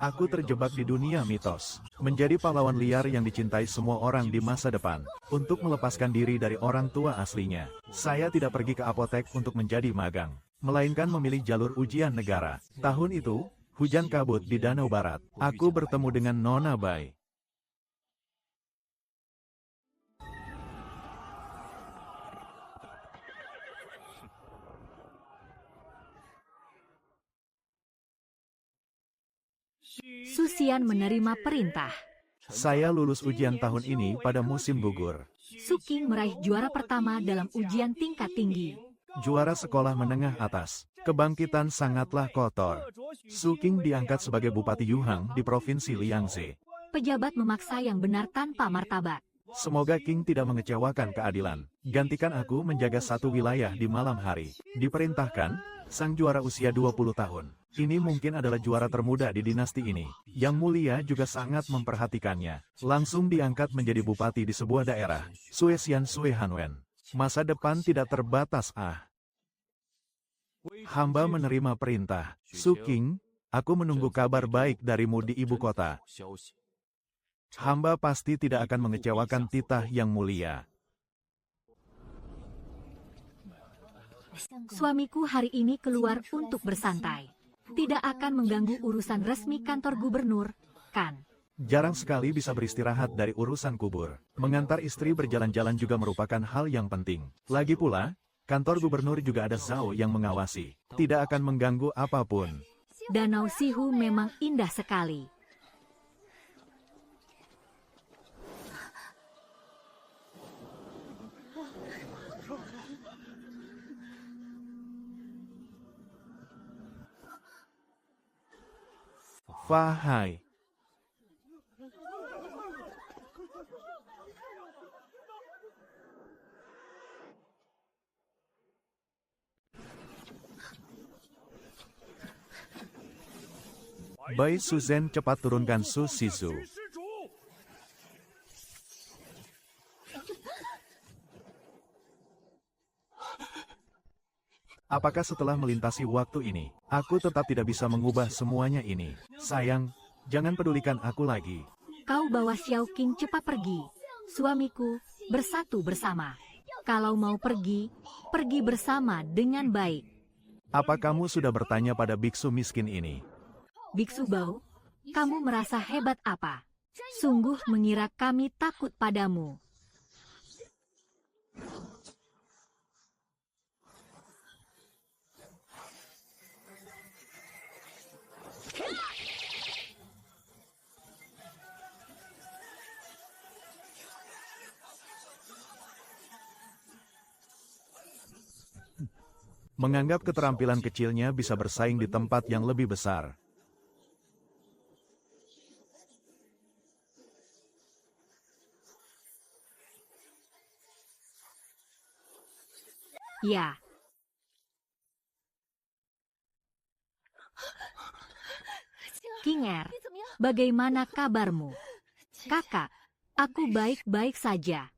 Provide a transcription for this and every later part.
Aku terjebak di dunia mitos. Menjadi pahlawan liar yang dicintai semua orang di masa depan. Untuk melepaskan diri dari orang tua aslinya. Saya tidak pergi ke apotek untuk menjadi magang. Melainkan memilih jalur ujian negara. Tahun itu, hujan kabut di Danau Barat. Aku bertemu dengan Nona Bai. Su Xian menerima perintah. Saya lulus ujian tahun ini pada musim gugur. Su Qing meraih juara pertama dalam ujian tingkat tinggi. Juara sekolah menengah atas. Kebangkitan sangatlah kotor. Su Qing diangkat sebagai Bupati Yuhang di Provinsi Liangze. Pejabat memaksa yang benar tanpa martabat. Semoga King tidak mengecewakan keadilan. Gantikan aku menjaga satu wilayah di malam hari. Diperintahkan, sang juara usia 20 tahun. Ini mungkin adalah juara termuda di dinasti ini. Yang mulia juga sangat memperhatikannya. Langsung diangkat menjadi bupati di sebuah daerah. Suesian Suehanwen. Masa depan tidak terbatas Hamba menerima perintah. Su Qing, aku menunggu kabar baik darimu di ibu kota. Hamba pasti tidak akan mengecewakan titah yang mulia. Suamiku hari ini keluar untuk bersantai. Tidak akan mengganggu urusan resmi kantor gubernur, kan? Jarang sekali bisa beristirahat dari urusan kubur. Mengantar istri berjalan-jalan juga merupakan hal yang penting. Lagi pula, kantor gubernur juga ada Zhao yang mengawasi. Tidak akan mengganggu apapun. Danau Sihu memang indah sekali. Fahai. Bai Suzhen cepat turunkan Su Shizu. Apakah setelah melintasi waktu ini, aku tetap tidak bisa mengubah semuanya ini? Sayang, jangan pedulikan aku lagi. Kau bawa Xiao Qing cepat pergi. Suamiku, bersatu bersama. Kalau mau pergi, pergi bersama dengan baik. Apa kamu sudah bertanya pada biksu miskin ini? Biksu Bao, kamu merasa hebat apa? Sungguh mengira kami takut padamu. Menganggap keterampilan kecilnya bisa bersaing di tempat yang lebih besar. Ya. Kinger, bagaimana kabarmu? Kakak, aku baik-baik saja.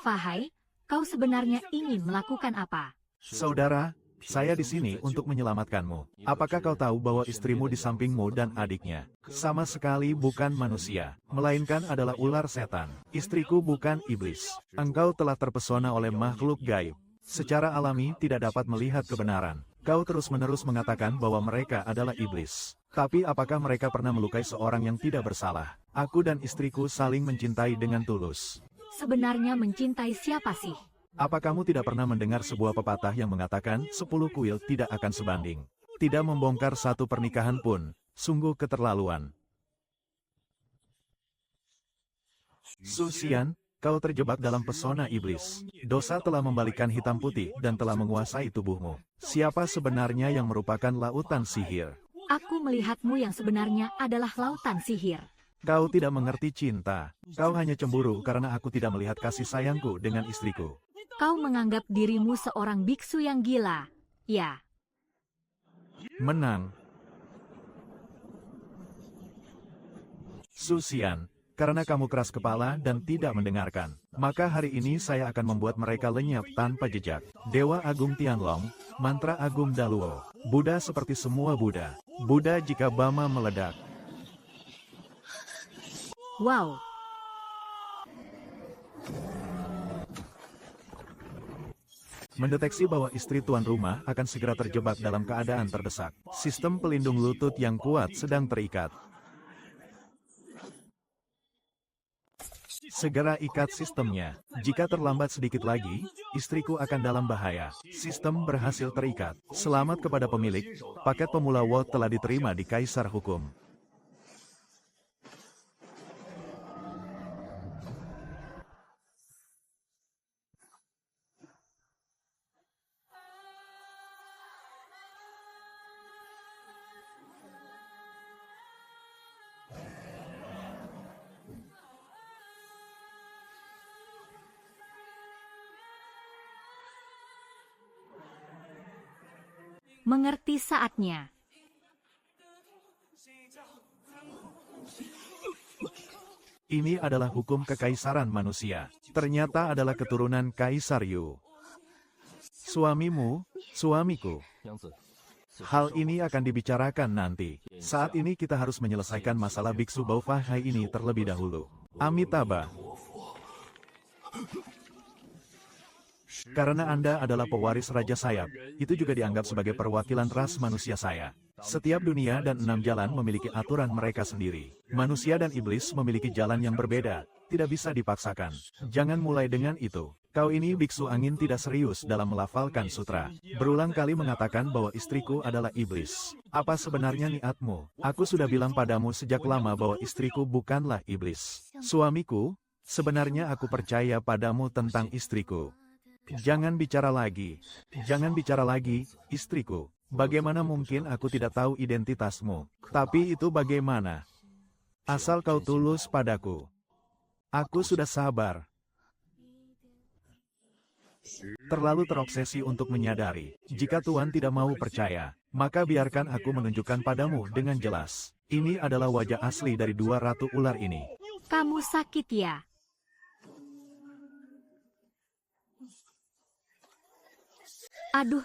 Fahai, kau sebenarnya ingin melakukan apa? Saudara, saya di sini untuk menyelamatkanmu. Apakah kau tahu bahwa istrimu di sampingmu dan adiknya sama sekali bukan manusia, melainkan adalah ular setan. Istriku bukan iblis. Engkau telah terpesona oleh makhluk gaib. Secara alami tidak dapat melihat kebenaran. Kau terus-menerus mengatakan bahwa mereka adalah iblis. Tapi apakah mereka pernah melukai seorang yang tidak bersalah? Aku dan istriku saling mencintai dengan tulus. Sebenarnya mencintai siapa sih? Apa kamu tidak pernah mendengar sebuah pepatah yang mengatakan 10 kuil tidak akan sebanding? Tidak membongkar satu pernikahan pun, sungguh keterlaluan. Su Xian, kau terjebak dalam pesona iblis. Dosa telah membalikkan hitam putih dan telah menguasai tubuhmu. Siapa sebenarnya yang merupakan lautan sihir? Aku melihatmu yang sebenarnya adalah lautan sihir. Kau tidak mengerti cinta. Kau hanya cemburu karena aku tidak melihat kasih sayangku dengan istriku. Kau menganggap dirimu seorang biksu yang gila. Ya. Menang. Su Xian, karena kamu keras kepala dan tidak mendengarkan, maka hari ini saya akan membuat mereka lenyap tanpa jejak. Dewa Agung Tianlong, Mantra Agung Daluo, Buddha seperti semua Buddha, Buddha jika Bama meledak. Wow, Mendeteksi bahwa istri tuan rumah akan segera terjebak dalam keadaan terdesak. Sistem pelindung lutut yang kuat sedang terikat. Segera ikat sistemnya. Jika terlambat sedikit lagi, istriku akan dalam bahaya. Sistem berhasil terikat. Selamat kepada pemilik. Paket pemula Walt telah diterima di Kaisar Hukum. mengerti saatnya. Ini adalah hukum kekaisaran manusia. Ternyata adalah keturunan Kaisar Yu. Suamimu, suamiku. Hal ini akan dibicarakan nanti. Saat ini kita harus menyelesaikan masalah biksu bau fahai ini terlebih dahulu. Amitabha. Karena Anda adalah pewaris Raja Sayap, itu juga dianggap sebagai perwakilan ras manusia saya. Setiap dunia dan 6 jalan memiliki aturan mereka sendiri. Manusia dan iblis memiliki jalan yang berbeda, tidak bisa dipaksakan. Jangan mulai dengan itu. Kau ini biksu angin tidak serius dalam melafalkan sutra. Berulang kali mengatakan bahwa istriku adalah iblis. Apa sebenarnya niatmu? Aku sudah bilang padamu sejak lama bahwa istriku bukanlah iblis. Suamiku, sebenarnya aku percaya padamu tentang istriku. Jangan bicara lagi. Jangan bicara lagi, istriku. Bagaimana mungkin aku tidak tahu identitasmu? Tapi itu bagaimana? Asal kau tulus padaku. Aku sudah sabar. Terlalu terobsesi untuk menyadari. Jika Tuhan tidak mau percaya, maka biarkan aku menunjukkan padamu dengan jelas. Ini adalah wajah asli dari 2 ratu ular ini. Kamu sakit ya? Aduh,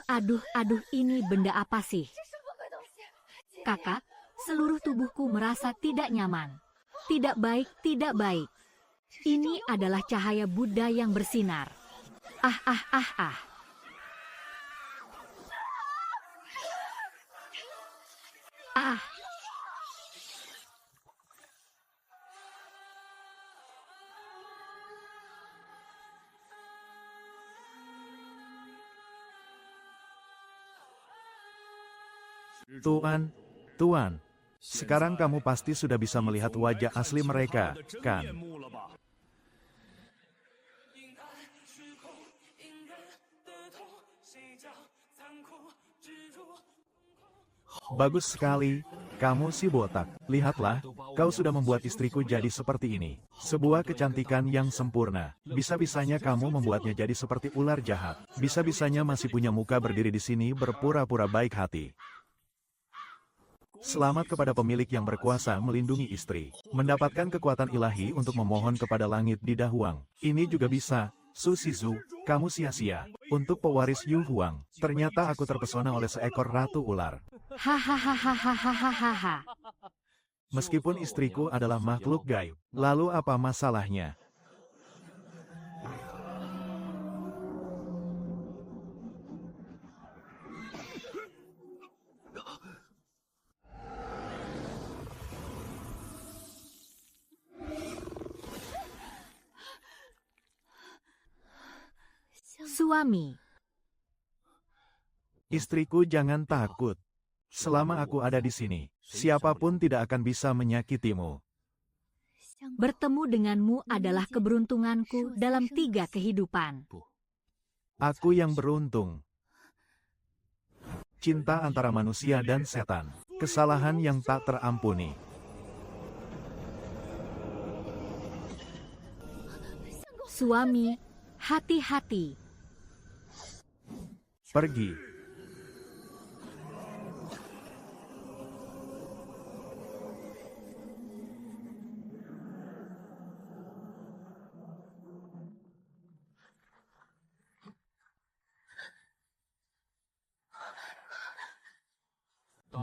ini benda apa sih? Kakak, seluruh tubuhku merasa tidak nyaman. Tidak baik, tidak baik. Ini adalah cahaya Buddha yang bersinar. Ah. Ah, Tuan. Sekarang kamu pasti sudah bisa melihat wajah asli mereka, kan? Bagus sekali, kamu si botak. Lihatlah, kau sudah membuat istriku jadi seperti ini. Sebuah kecantikan yang sempurna. Bisa-bisanya kamu membuatnya jadi seperti ular jahat. Bisa-bisanya masih punya muka berdiri di sini berpura-pura baik hati. Selamat kepada pemilik yang berkuasa melindungi istri. Mendapatkan kekuatan ilahi untuk memohon kepada langit di Dahuang. Ini juga bisa. Su Shizu, kamu sia-sia. Untuk pewaris Yu Huang, ternyata aku terpesona oleh seekor ratu ular. hahaha. Meskipun istriku adalah makhluk gaib, lalu apa masalahnya? Suami, Istriku jangan takut. Selama aku ada di sini, siapapun tidak akan bisa menyakitimu. bertemu denganmu adalah keberuntunganku dalam 3 kehidupan. Aku yang beruntung. Cinta antara manusia dan setan. Kesalahan yang tak terampuni. Suami, hati-hati. Pergi.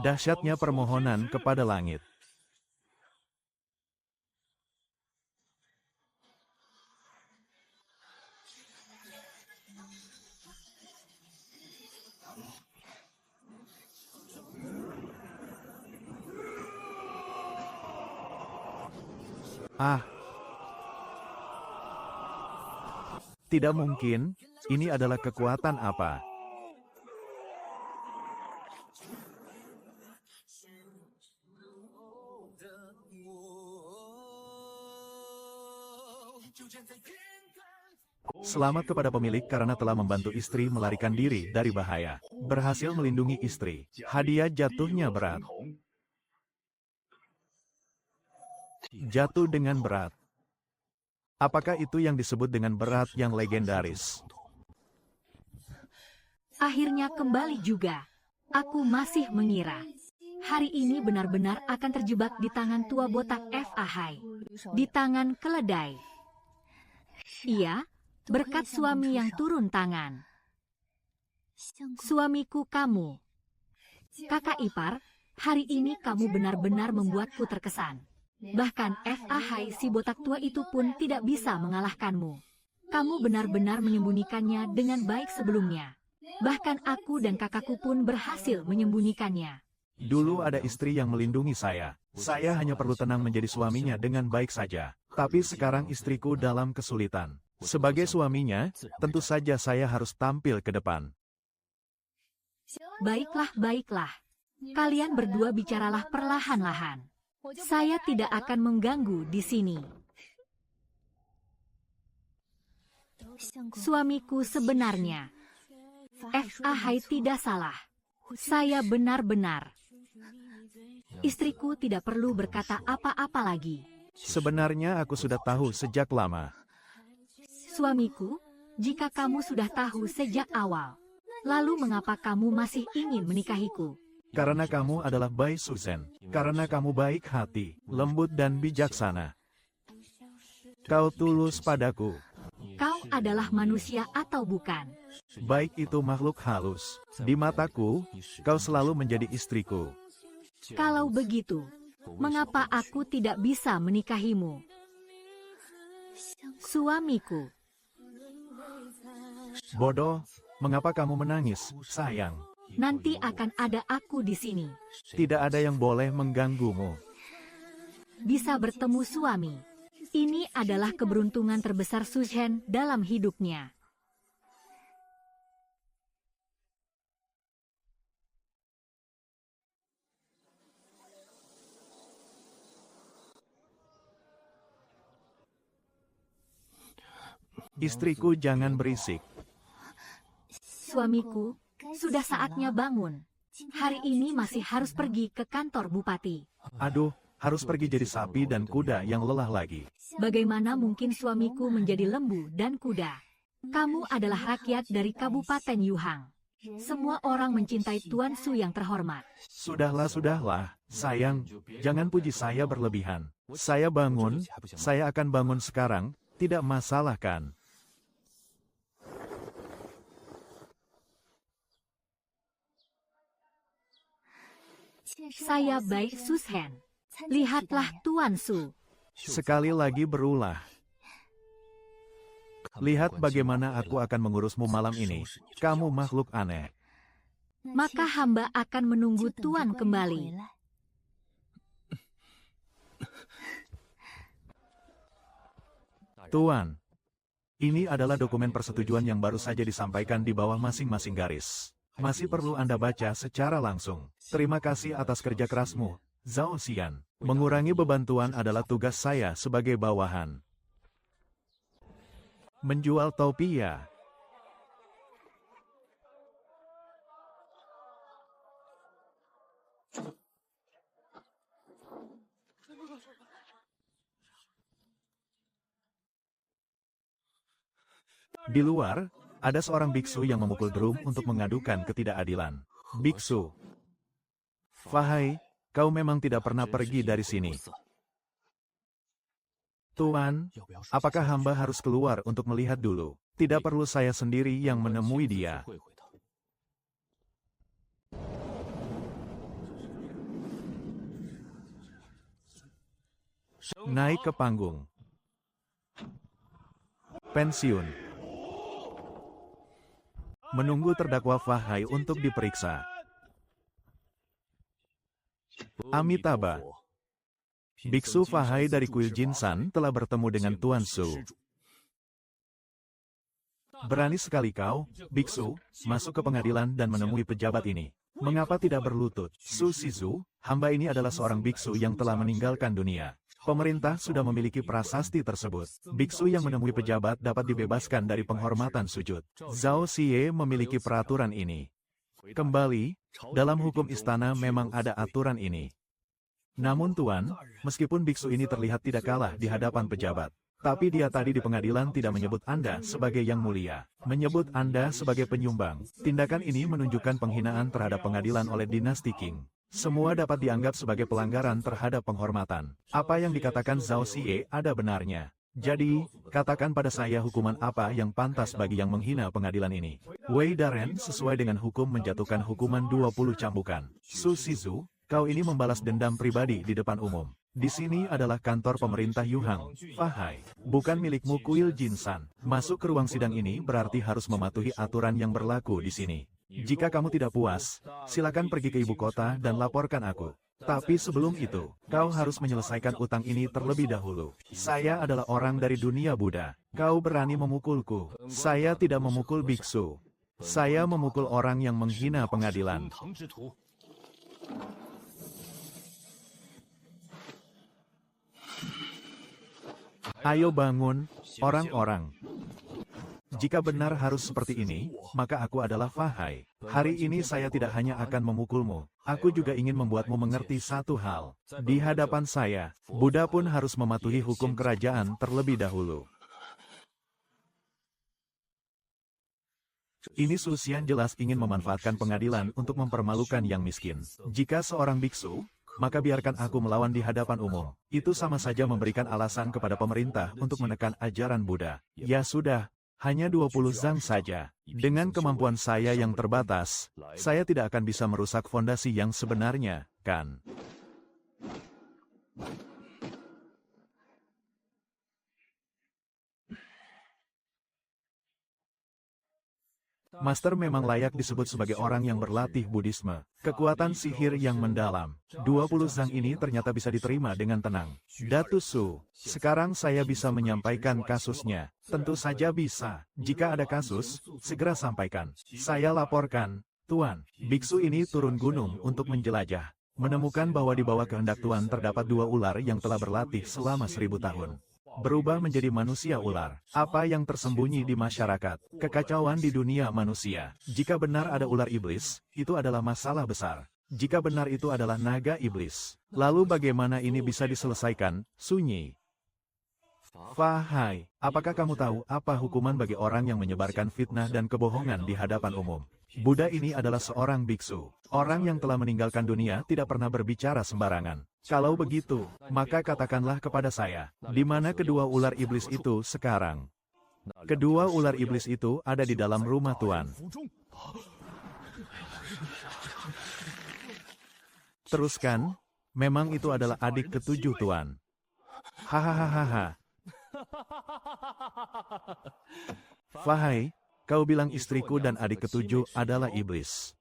Dahsyatnya permohonan kepada langit. Tidak mungkin, ini adalah kekuatan apa? Selamat kepada pemilik karena telah membantu istri melarikan diri dari bahaya. Berhasil melindungi istri. Hadiah jatuhnya berat. Jatuh dengan berat. Apakah itu yang disebut dengan berat yang legendaris? Akhirnya kembali juga. Aku masih mengira. Hari ini benar-benar akan terjebak di tangan tua botak Fahai. Di tangan keledai. Iya, berkat suami yang turun tangan. Suamiku kamu. Kakak ipar, hari ini kamu benar-benar membuatku terkesan. Bahkan Fahai si botak tua itu pun tidak bisa mengalahkanmu. Kamu benar-benar menyembunyikannya dengan baik sebelumnya. Bahkan aku dan kakakku pun berhasil menyembunyikannya. Dulu ada istri yang melindungi saya. Saya hanya perlu tenang menjadi suaminya dengan baik saja. Tapi sekarang istriku dalam kesulitan. Sebagai suaminya, tentu saja saya harus tampil ke depan. Baiklah, baiklah. Kalian berdua bicaralah perlahan-lahan. Saya tidak akan mengganggu di sini. Suamiku sebenarnya. Fahai tidak salah. Saya benar-benar. Istriku tidak perlu berkata apa-apa lagi. Sebenarnya aku sudah tahu sejak lama. Suamiku, jika kamu sudah tahu sejak awal, lalu mengapa kamu masih ingin menikahiku? Karena kamu adalah Bai Suzen. Karena kamu baik hati, lembut dan bijaksana. Kau tulus padaku. Kau adalah manusia atau bukan? Baik itu makhluk halus. Di mataku, kau selalu menjadi istriku. Kalau begitu, mengapa aku tidak bisa menikahimu? Suamiku. Bodoh, mengapa kamu menangis, sayang? Nanti akan ada aku di sini. Tidak ada yang boleh mengganggumu. Bisa bertemu suami. Ini adalah keberuntungan terbesar Suzhen dalam hidupnya. Istriku jangan berisik. Suamiku, sudah saatnya bangun. Hari ini masih harus pergi ke kantor bupati. Aduh, harus pergi jadi sapi dan kuda yang lelah lagi. Bagaimana mungkin suamiku menjadi lembu dan kuda? Kamu adalah rakyat dari Kabupaten Yuhang. Semua orang mencintai Tuan Su yang terhormat. Sudahlah, sayang, jangan puji saya berlebihan. Saya bangun, saya akan bangun sekarang, tidak masalah kan? Saya baik Suzhen. Lihatlah Tuan Su. Sekali lagi berulah. Lihat bagaimana aku akan mengurusmu malam ini. Kamu makhluk aneh. Maka hamba akan menunggu Tuan kembali. Tuan, ini adalah dokumen persetujuan yang baru saja disampaikan di bawah masing-masing garis. Masih perlu Anda baca secara langsung. Terima kasih atas kerja kerasmu, Zhao Xian. Mengurangi beban Tuan adalah tugas saya sebagai bawahan. Menjual topi ya? Di luar, ada seorang biksu yang memukul drum untuk mengadukan ketidakadilan. Biksu. Fahai, kau memang tidak pernah pergi dari sini. Tuan, apakah hamba harus keluar untuk melihat dulu? Tidak perlu saya sendiri yang menemui dia. Naik ke panggung. Pensiun. Menunggu terdakwa Fahai untuk diperiksa. Amitabha. Biksu Fahai dari kuil Jinsan telah bertemu dengan Tuan Su. Berani sekali kau, Biksu, masuk ke pengadilan dan menemui pejabat ini. Mengapa tidak berlutut? Su Shizu, hamba ini adalah seorang biksu yang telah meninggalkan dunia. Pemerintah sudah memiliki prasasti tersebut. Biksu yang menemui pejabat dapat dibebaskan dari penghormatan sujud. Zhao Xie memiliki peraturan ini. Kembali, dalam hukum istana memang ada aturan ini. Namun Tuan, meskipun biksu ini terlihat tidak kalah di hadapan pejabat, tapi dia tadi di pengadilan tidak menyebut Anda sebagai yang mulia, menyebut Anda sebagai penyumbang. Tindakan ini menunjukkan penghinaan terhadap pengadilan oleh dinasti Qing. Semua dapat dianggap sebagai pelanggaran terhadap penghormatan. Apa yang dikatakan Zhao Xie ada benarnya. Jadi, katakan pada saya hukuman apa yang pantas bagi yang menghina pengadilan ini. Wei Daren sesuai dengan hukum menjatuhkan hukuman 20 cambukan. Su Shizu, kau ini membalas dendam pribadi di depan umum. Di sini adalah kantor pemerintah Yuhang. Fahai, bukan milikmu kuil Jinsan. Masuk ke ruang sidang ini berarti harus mematuhi aturan yang berlaku di sini. Jika kamu tidak puas, silakan pergi ke ibu kota dan laporkan aku. Tapi sebelum itu, kau harus menyelesaikan utang ini terlebih dahulu. Saya adalah orang dari dunia Buddha. Kau berani memukulku. Saya tidak memukul biksu. Saya memukul orang yang menghina pengadilan. Ayo bangun, orang-orang. Jika benar harus seperti ini, maka aku adalah Fahai. Hari ini saya tidak hanya akan memukulmu, aku juga ingin membuatmu mengerti satu hal. Di hadapan saya, Buddha pun harus mematuhi hukum kerajaan terlebih dahulu. Ini Su Xian jelas ingin memanfaatkan pengadilan untuk mempermalukan yang miskin. Jika seorang biksu, maka biarkan aku melawan di hadapan umum. Itu sama saja memberikan alasan kepada pemerintah untuk menekan ajaran Buddha. Ya sudah, hanya 20 zang saja. Dengan kemampuan saya yang terbatas, saya tidak akan bisa merusak fondasi yang sebenarnya, kan? Master memang layak disebut sebagai orang yang berlatih Buddhisme. Kekuatan sihir yang mendalam. 20 zang ini ternyata bisa diterima dengan tenang. Datu Su, sekarang saya bisa menyampaikan kasusnya. Tentu saja bisa. Jika ada kasus, segera sampaikan. Saya laporkan, Tuan, biksu ini turun gunung untuk menjelajah. Menemukan bahwa di bawah kehendak Tuan terdapat 2 ular yang telah berlatih selama 1000 tahun. Berubah menjadi manusia ular. Apa yang tersembunyi di masyarakat? Kekacauan di dunia manusia. Jika benar ada ular iblis, itu adalah masalah besar. Jika benar itu adalah naga iblis, lalu bagaimana ini bisa diselesaikan? Sunyi. Fahai, apakah kamu tahu apa hukuman bagi orang yang menyebarkan fitnah dan kebohongan di hadapan umum? Buddha ini adalah seorang biksu. Orang yang telah meninggalkan dunia tidak pernah berbicara sembarangan. Kalau begitu, maka katakanlah kepada saya, di mana kedua ular iblis itu sekarang? Kedua ular iblis itu ada di dalam rumah Tuan. Teruskan, memang itu adalah adik ketujuh Tuan. Hahaha. Fahai, kau bilang istriku dan adik ketujuh adalah iblis.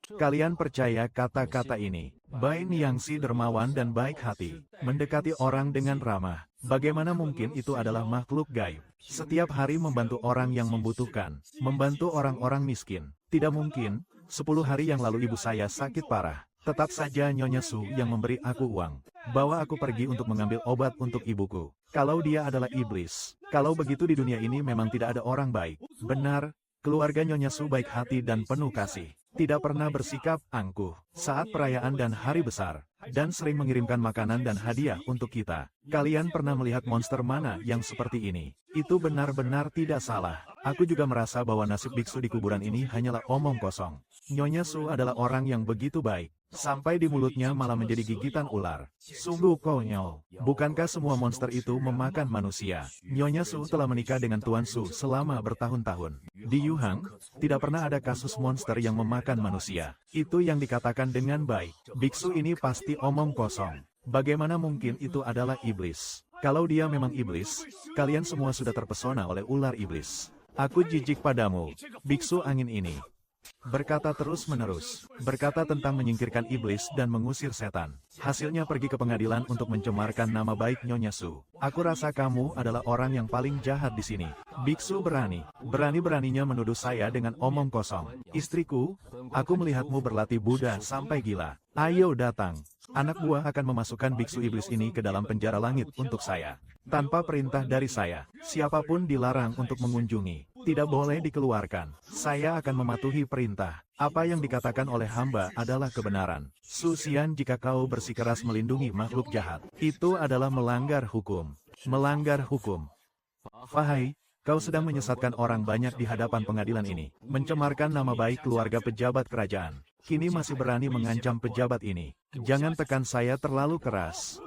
Kalian percaya kata-kata ini? Bai Niangxi dermawan dan baik hati, mendekati orang dengan ramah. Bagaimana mungkin itu adalah makhluk gaib? Setiap hari membantu orang yang membutuhkan, membantu orang-orang miskin. Tidak mungkin, 10 hari yang lalu ibu saya sakit parah. Tetap saja Nyonya Su yang memberi aku uang. Bawa aku pergi untuk mengambil obat untuk ibuku. Kalau dia adalah iblis, kalau begitu di dunia ini memang tidak ada orang baik. Benar, keluarga Nyonya Su baik hati dan penuh kasih. Tidak pernah bersikap angkuh saat perayaan dan hari besar, dan sering mengirimkan makanan dan hadiah untuk kita. Kalian pernah melihat monster mana yang seperti ini? Itu benar-benar tidak salah. Aku juga merasa bahwa nasib biksu di kuburan ini hanyalah omong kosong. Nyonya Su adalah orang yang begitu baik, sampai di mulutnya malah menjadi gigitan ular. Sungguh konyol. Bukankah semua monster itu memakan manusia? Nyonya Su telah menikah dengan Tuan Su selama bertahun-tahun. Di Yuhang, tidak pernah ada kasus monster yang memakan manusia. Itu yang dikatakan dengan baik. Biksu ini pasti omong kosong. Bagaimana mungkin itu adalah iblis? Kalau dia memang iblis, kalian semua sudah terpesona oleh ular iblis. Aku jijik padamu, biksu angin ini. Berkata terus-menerus, berkata tentang menyingkirkan iblis dan mengusir setan. Hasilnya pergi ke pengadilan untuk mencemarkan nama baik Nyonya Su. Aku rasa kamu adalah orang yang paling jahat di sini. Biksu berani-beraninya menuduh saya dengan omong kosong. Istriku, aku melihatmu berlatih Buddha sampai gila. Ayo datang. Anak buah akan memasukkan biksu iblis ini ke dalam penjara langit untuk saya. Tanpa perintah dari saya, siapapun dilarang untuk mengunjungi. Tidak boleh dikeluarkan. Saya akan mematuhi perintah. Apa yang dikatakan oleh hamba adalah kebenaran. Susian, jika kau bersikeras melindungi makhluk jahat, itu adalah melanggar hukum. Melanggar hukum. Fahai, kau sedang menyesatkan orang banyak di hadapan pengadilan ini. Mencemarkan nama baik keluarga pejabat kerajaan. Kini masih berani mengancam pejabat ini. Jangan tekan saya terlalu keras.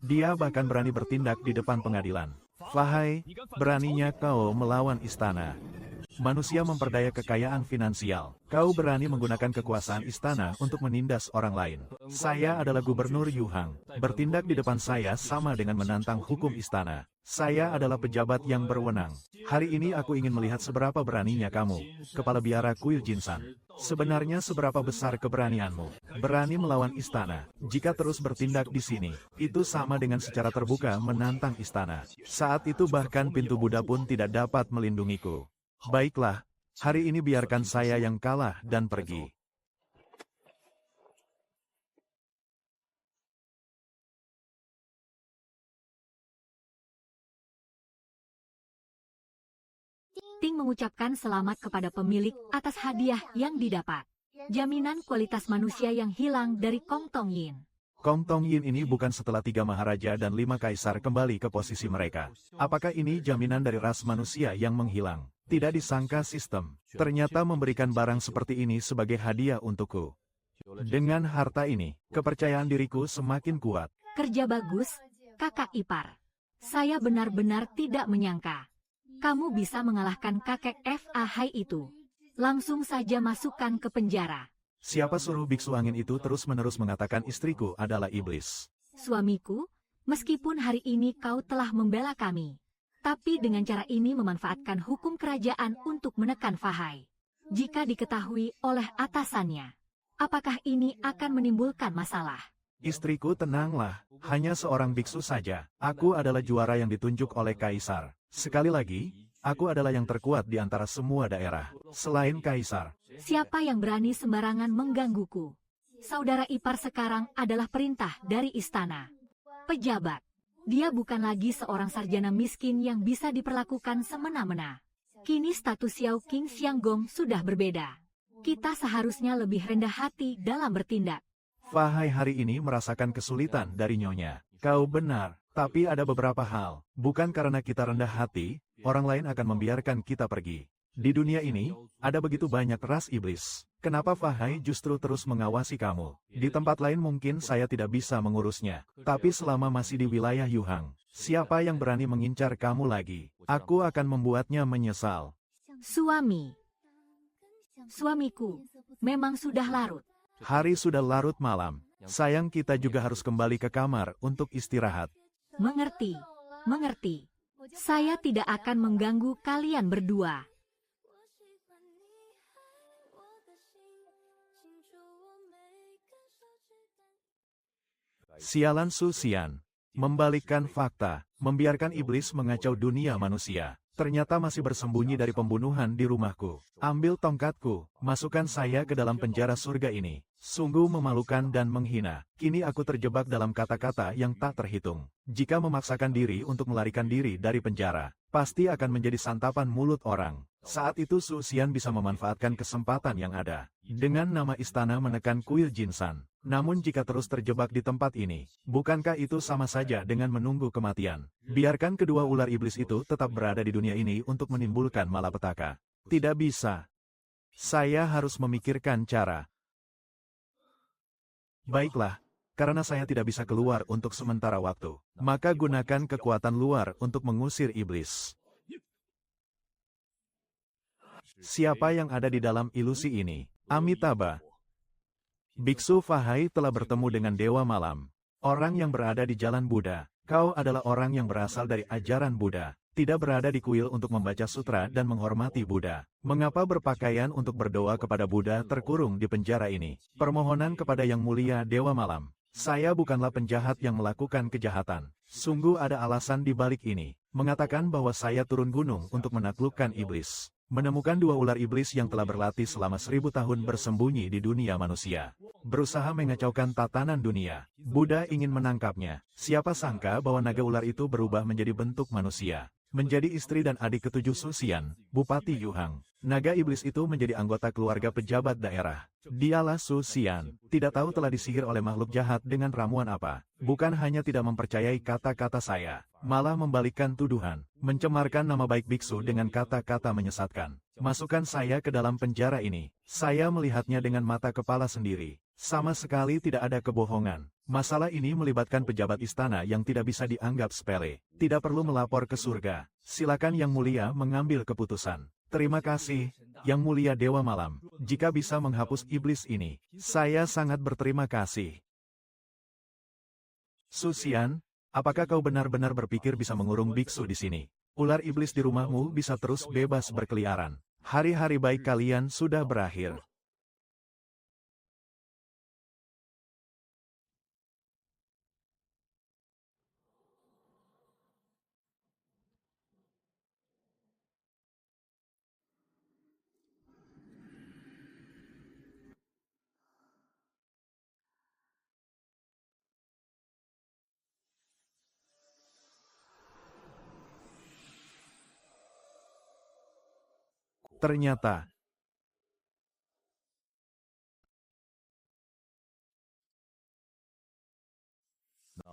Dia bahkan berani bertindak di depan pengadilan. Fahai, beraninya kau melawan istana. Manusia memperdaya kekayaan finansial. Kau berani menggunakan kekuasaan istana untuk menindas orang lain. Saya adalah Gubernur Yuhang. Bertindak di depan saya sama dengan menantang hukum istana. Saya adalah pejabat yang berwenang. Hari ini aku ingin melihat seberapa beraninya kamu, Kepala Biara Kuil Jinsan. Sebenarnya seberapa besar keberanianmu? Berani melawan istana. Jika terus bertindak di sini, itu sama dengan secara terbuka menantang istana. Saat itu bahkan pintu Buddha pun tidak dapat melindungiku. Baiklah, hari ini biarkan saya yang kalah dan pergi. Ting mengucapkan selamat kepada pemilik atas hadiah yang didapat. Jaminan kualitas manusia yang hilang dari Kong Tong Yin. Kong Tong Yin ini bukan setelah 3 maharaja dan 5 kaisar kembali ke posisi mereka. Apakah ini jaminan dari ras manusia yang menghilang? Tidak disangka sistem, ternyata memberikan barang seperti ini sebagai hadiah untukku. Dengan harta ini, kepercayaan diriku semakin kuat. Kerja bagus, kakak ipar. Saya benar-benar tidak menyangka. Kamu bisa mengalahkan kakek Fahai itu. Langsung saja masukkan ke penjara. Siapa suruh biksu angin itu terus-menerus mengatakan istriku adalah iblis? Suamiku, meskipun hari ini kau telah membela kami, tapi dengan cara ini memanfaatkan hukum kerajaan untuk menekan Fahai. Jika diketahui oleh atasannya, apakah ini akan menimbulkan masalah? Istriku, tenanglah, hanya seorang biksu saja. Aku adalah juara yang ditunjuk oleh kaisar. Sekali lagi, aku adalah yang terkuat di antara semua daerah, selain kaisar. Siapa yang berani sembarangan menggangguku? Saudara ipar sekarang adalah perintah dari istana. Pejabat. Dia bukan lagi seorang sarjana miskin yang bisa diperlakukan semena-mena. Kini status Xiao King Xianggong sudah berbeda. Kita seharusnya lebih rendah hati dalam bertindak. Fahai hari ini merasakan kesulitan dari nyonya. Kau benar, tapi ada beberapa hal. Bukan karena kita rendah hati, orang lain akan membiarkan kita pergi. Di dunia ini, ada begitu banyak ras iblis. Kenapa Fahai justru terus mengawasi kamu? Di tempat lain mungkin saya tidak bisa mengurusnya. Tapi selama masih di wilayah Yuhang, siapa yang berani mengincar kamu lagi? Aku akan membuatnya menyesal. Suami. Suamiku, memang sudah larut. Hari sudah larut malam. Sayang kita juga harus kembali ke kamar untuk istirahat. Mengerti, mengerti. Saya tidak akan mengganggu kalian berdua. Sialan Susian. Membalikkan fakta, membiarkan iblis mengacau dunia manusia. Ternyata masih bersembunyi dari pembunuhan di rumahku. Ambil tongkatku, masukkan saya ke dalam penjara surga ini. Sungguh memalukan dan menghina. Kini aku terjebak dalam kata-kata yang tak terhitung. Jika memaksakan diri untuk melarikan diri dari penjara, pasti akan menjadi santapan mulut orang. Saat itu Susian bisa memanfaatkan kesempatan yang ada. Dengan nama istana menekan kuil Jinsan. Namun jika terus terjebak di tempat ini, bukankah itu sama saja dengan menunggu kematian? Biarkan kedua ular iblis itu tetap berada di dunia ini untuk menimbulkan malapetaka. Tidak bisa. Saya harus memikirkan cara. Baiklah, karena saya tidak bisa keluar untuk sementara waktu, maka gunakan kekuatan luar untuk mengusir iblis. Siapa yang ada di dalam ilusi ini? Amitabha. Biksu Fahai telah bertemu dengan Dewa Malam. Orang yang berada di jalan Buddha. Kau adalah orang yang berasal dari ajaran Buddha. Tidak berada di kuil untuk membaca sutra dan menghormati Buddha. Mengapa berpakaian untuk berdoa kepada Buddha terkurung di penjara ini? Permohonan kepada Yang Mulia Dewa Malam. Saya bukanlah penjahat yang melakukan kejahatan. Sungguh ada alasan di balik ini. Mengatakan bahwa saya turun gunung untuk menaklukkan iblis. Menemukan dua ular iblis yang telah berlatih selama 1000 tahun bersembunyi di dunia manusia. Berusaha mengacaukan tatanan dunia. Buddha ingin menangkapnya. Siapa sangka bahwa naga ular itu berubah menjadi bentuk manusia. Menjadi istri dan adik ketujuh Susian, Bupati Yuhang. Naga iblis itu menjadi anggota keluarga pejabat daerah. Dialah Susian. Tidak tahu telah disihir oleh makhluk jahat dengan ramuan apa. Bukan hanya tidak mempercayai kata-kata saya, malah membalikkan tuduhan. Mencemarkan nama baik biksu dengan kata-kata menyesatkan. Masukkan saya ke dalam penjara ini. Saya melihatnya dengan mata kepala sendiri. Sama sekali tidak ada kebohongan. Masalah ini melibatkan pejabat istana yang tidak bisa dianggap sepele. Tidak perlu melapor ke surga. Silakan Yang Mulia mengambil keputusan. Terima kasih, Yang Mulia Dewa Malam. Jika bisa menghapus iblis ini, saya sangat berterima kasih. Susian, apakah kau benar-benar berpikir bisa mengurung biksu di sini? Ular iblis di rumahmu bisa terus bebas berkeliaran. Hari-hari baik kalian sudah berakhir.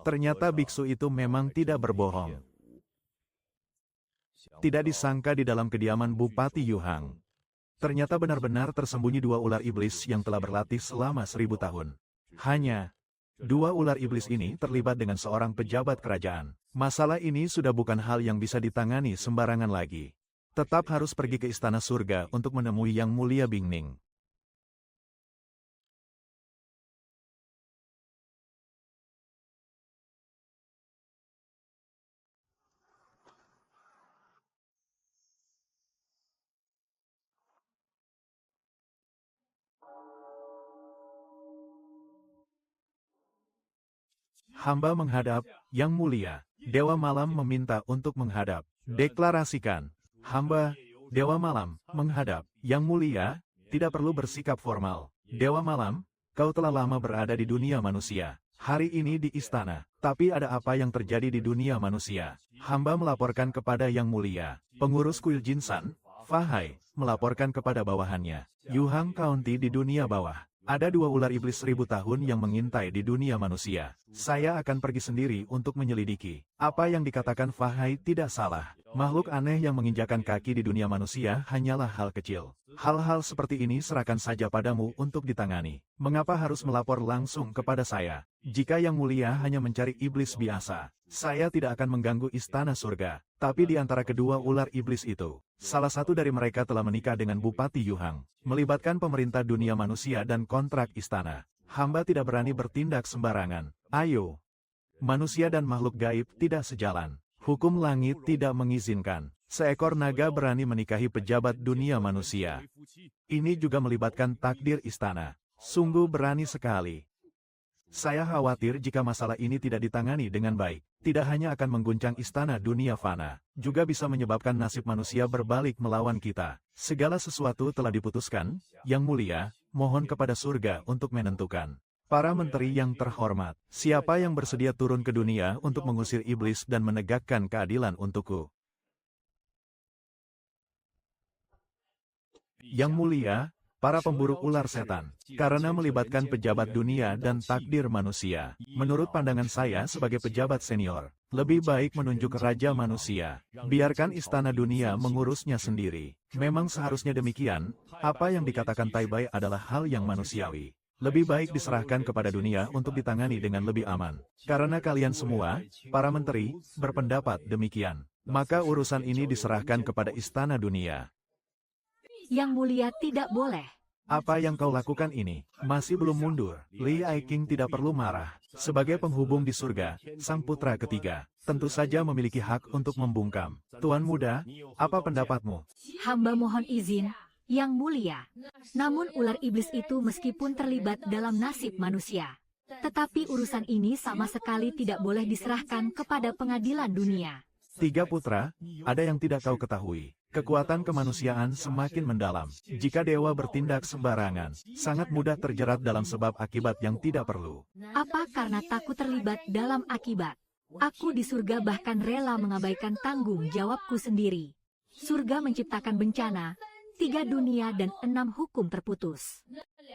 Ternyata biksu itu memang tidak berbohong. Tidak disangka di dalam kediaman Bupati Yuhang. Ternyata benar-benar tersembunyi dua ular iblis yang telah berlatih selama 1000 tahun. Hanya dua ular iblis ini terlibat dengan seorang pejabat kerajaan. Masalah ini sudah bukan hal yang bisa ditangani sembarangan lagi. Tetap harus pergi ke istana surga untuk menemui Yang Mulia Bingning. Hamba menghadap, Yang Mulia. Dewa Malam meminta untuk menghadap. Deklarasikan. Hamba, Dewa Malam, menghadap. Yang Mulia, tidak perlu bersikap formal. Dewa Malam, kau telah lama berada di dunia manusia. Hari ini di istana. Tapi ada apa yang terjadi di dunia manusia? Hamba melaporkan kepada Yang Mulia. Pengurus kuil Jinsan, Fahai, melaporkan kepada bawahannya. Yuhang County di dunia bawah. Ada dua ular iblis 1000 tahun yang mengintai di dunia manusia. Saya akan pergi sendiri untuk menyelidiki. Apa yang dikatakan Fahai tidak salah. Makhluk aneh yang menginjakan kaki di dunia manusia hanyalah hal kecil. Hal-hal seperti ini serahkan saja padamu untuk ditangani. Mengapa harus melapor langsung kepada saya? Jika Yang Mulia hanya mencari iblis biasa, saya tidak akan mengganggu istana surga. Tapi di antara kedua ular iblis itu, salah satu dari mereka telah menikah dengan Bupati Yuhang, melibatkan pemerintah dunia manusia dan kontrak istana. Hamba tidak berani bertindak sembarangan. Ayo. Manusia dan makhluk gaib tidak sejalan. Hukum langit tidak mengizinkan. Seekor naga berani menikahi pejabat dunia manusia. Ini juga melibatkan takdir istana. Sungguh berani sekali. Saya khawatir jika masalah ini tidak ditangani dengan baik. Tidak hanya akan mengguncang istana dunia fana, juga bisa menyebabkan nasib manusia berbalik melawan kita. Segala sesuatu telah diputuskan. Yang Mulia, mohon kepada surga untuk menentukan. Para menteri yang terhormat, siapa yang bersedia turun ke dunia untuk mengusir iblis dan menegakkan keadilan untukku? Yang Mulia, para pemburu ular setan, karena melibatkan pejabat dunia dan takdir manusia. Menurut pandangan saya sebagai pejabat senior, lebih baik menunjuk Raja Manusia. Biarkan istana dunia mengurusnya sendiri. Memang seharusnya demikian. Apa yang dikatakan Tai Bai adalah hal yang manusiawi. Lebih baik diserahkan kepada dunia untuk ditangani dengan lebih aman. Karena kalian semua, para menteri, berpendapat demikian. Maka urusan ini diserahkan kepada istana dunia. Yang Mulia tidak boleh. Apa yang kau lakukan ini? Masih belum mundur. Li Aiking tidak perlu marah. Sebagai penghubung di surga, sang putra ketiga, tentu saja memiliki hak untuk membungkam. Tuan muda, apa pendapatmu? Hamba mohon izin, Yang Mulia. Namun ular iblis itu meskipun terlibat dalam nasib manusia, tetapi urusan ini sama sekali tidak boleh diserahkan kepada pengadilan dunia. Tiga putra, ada yang tidak kau ketahui. Kekuatan kemanusiaan semakin mendalam. Jika dewa bertindak sembarangan, sangat mudah terjerat dalam sebab akibat yang tidak perlu. Apa karena takut terlibat dalam akibat? Aku di surga bahkan rela mengabaikan tanggung jawabku sendiri. Surga menciptakan bencana, 3 dunia dan 6 hukum terputus.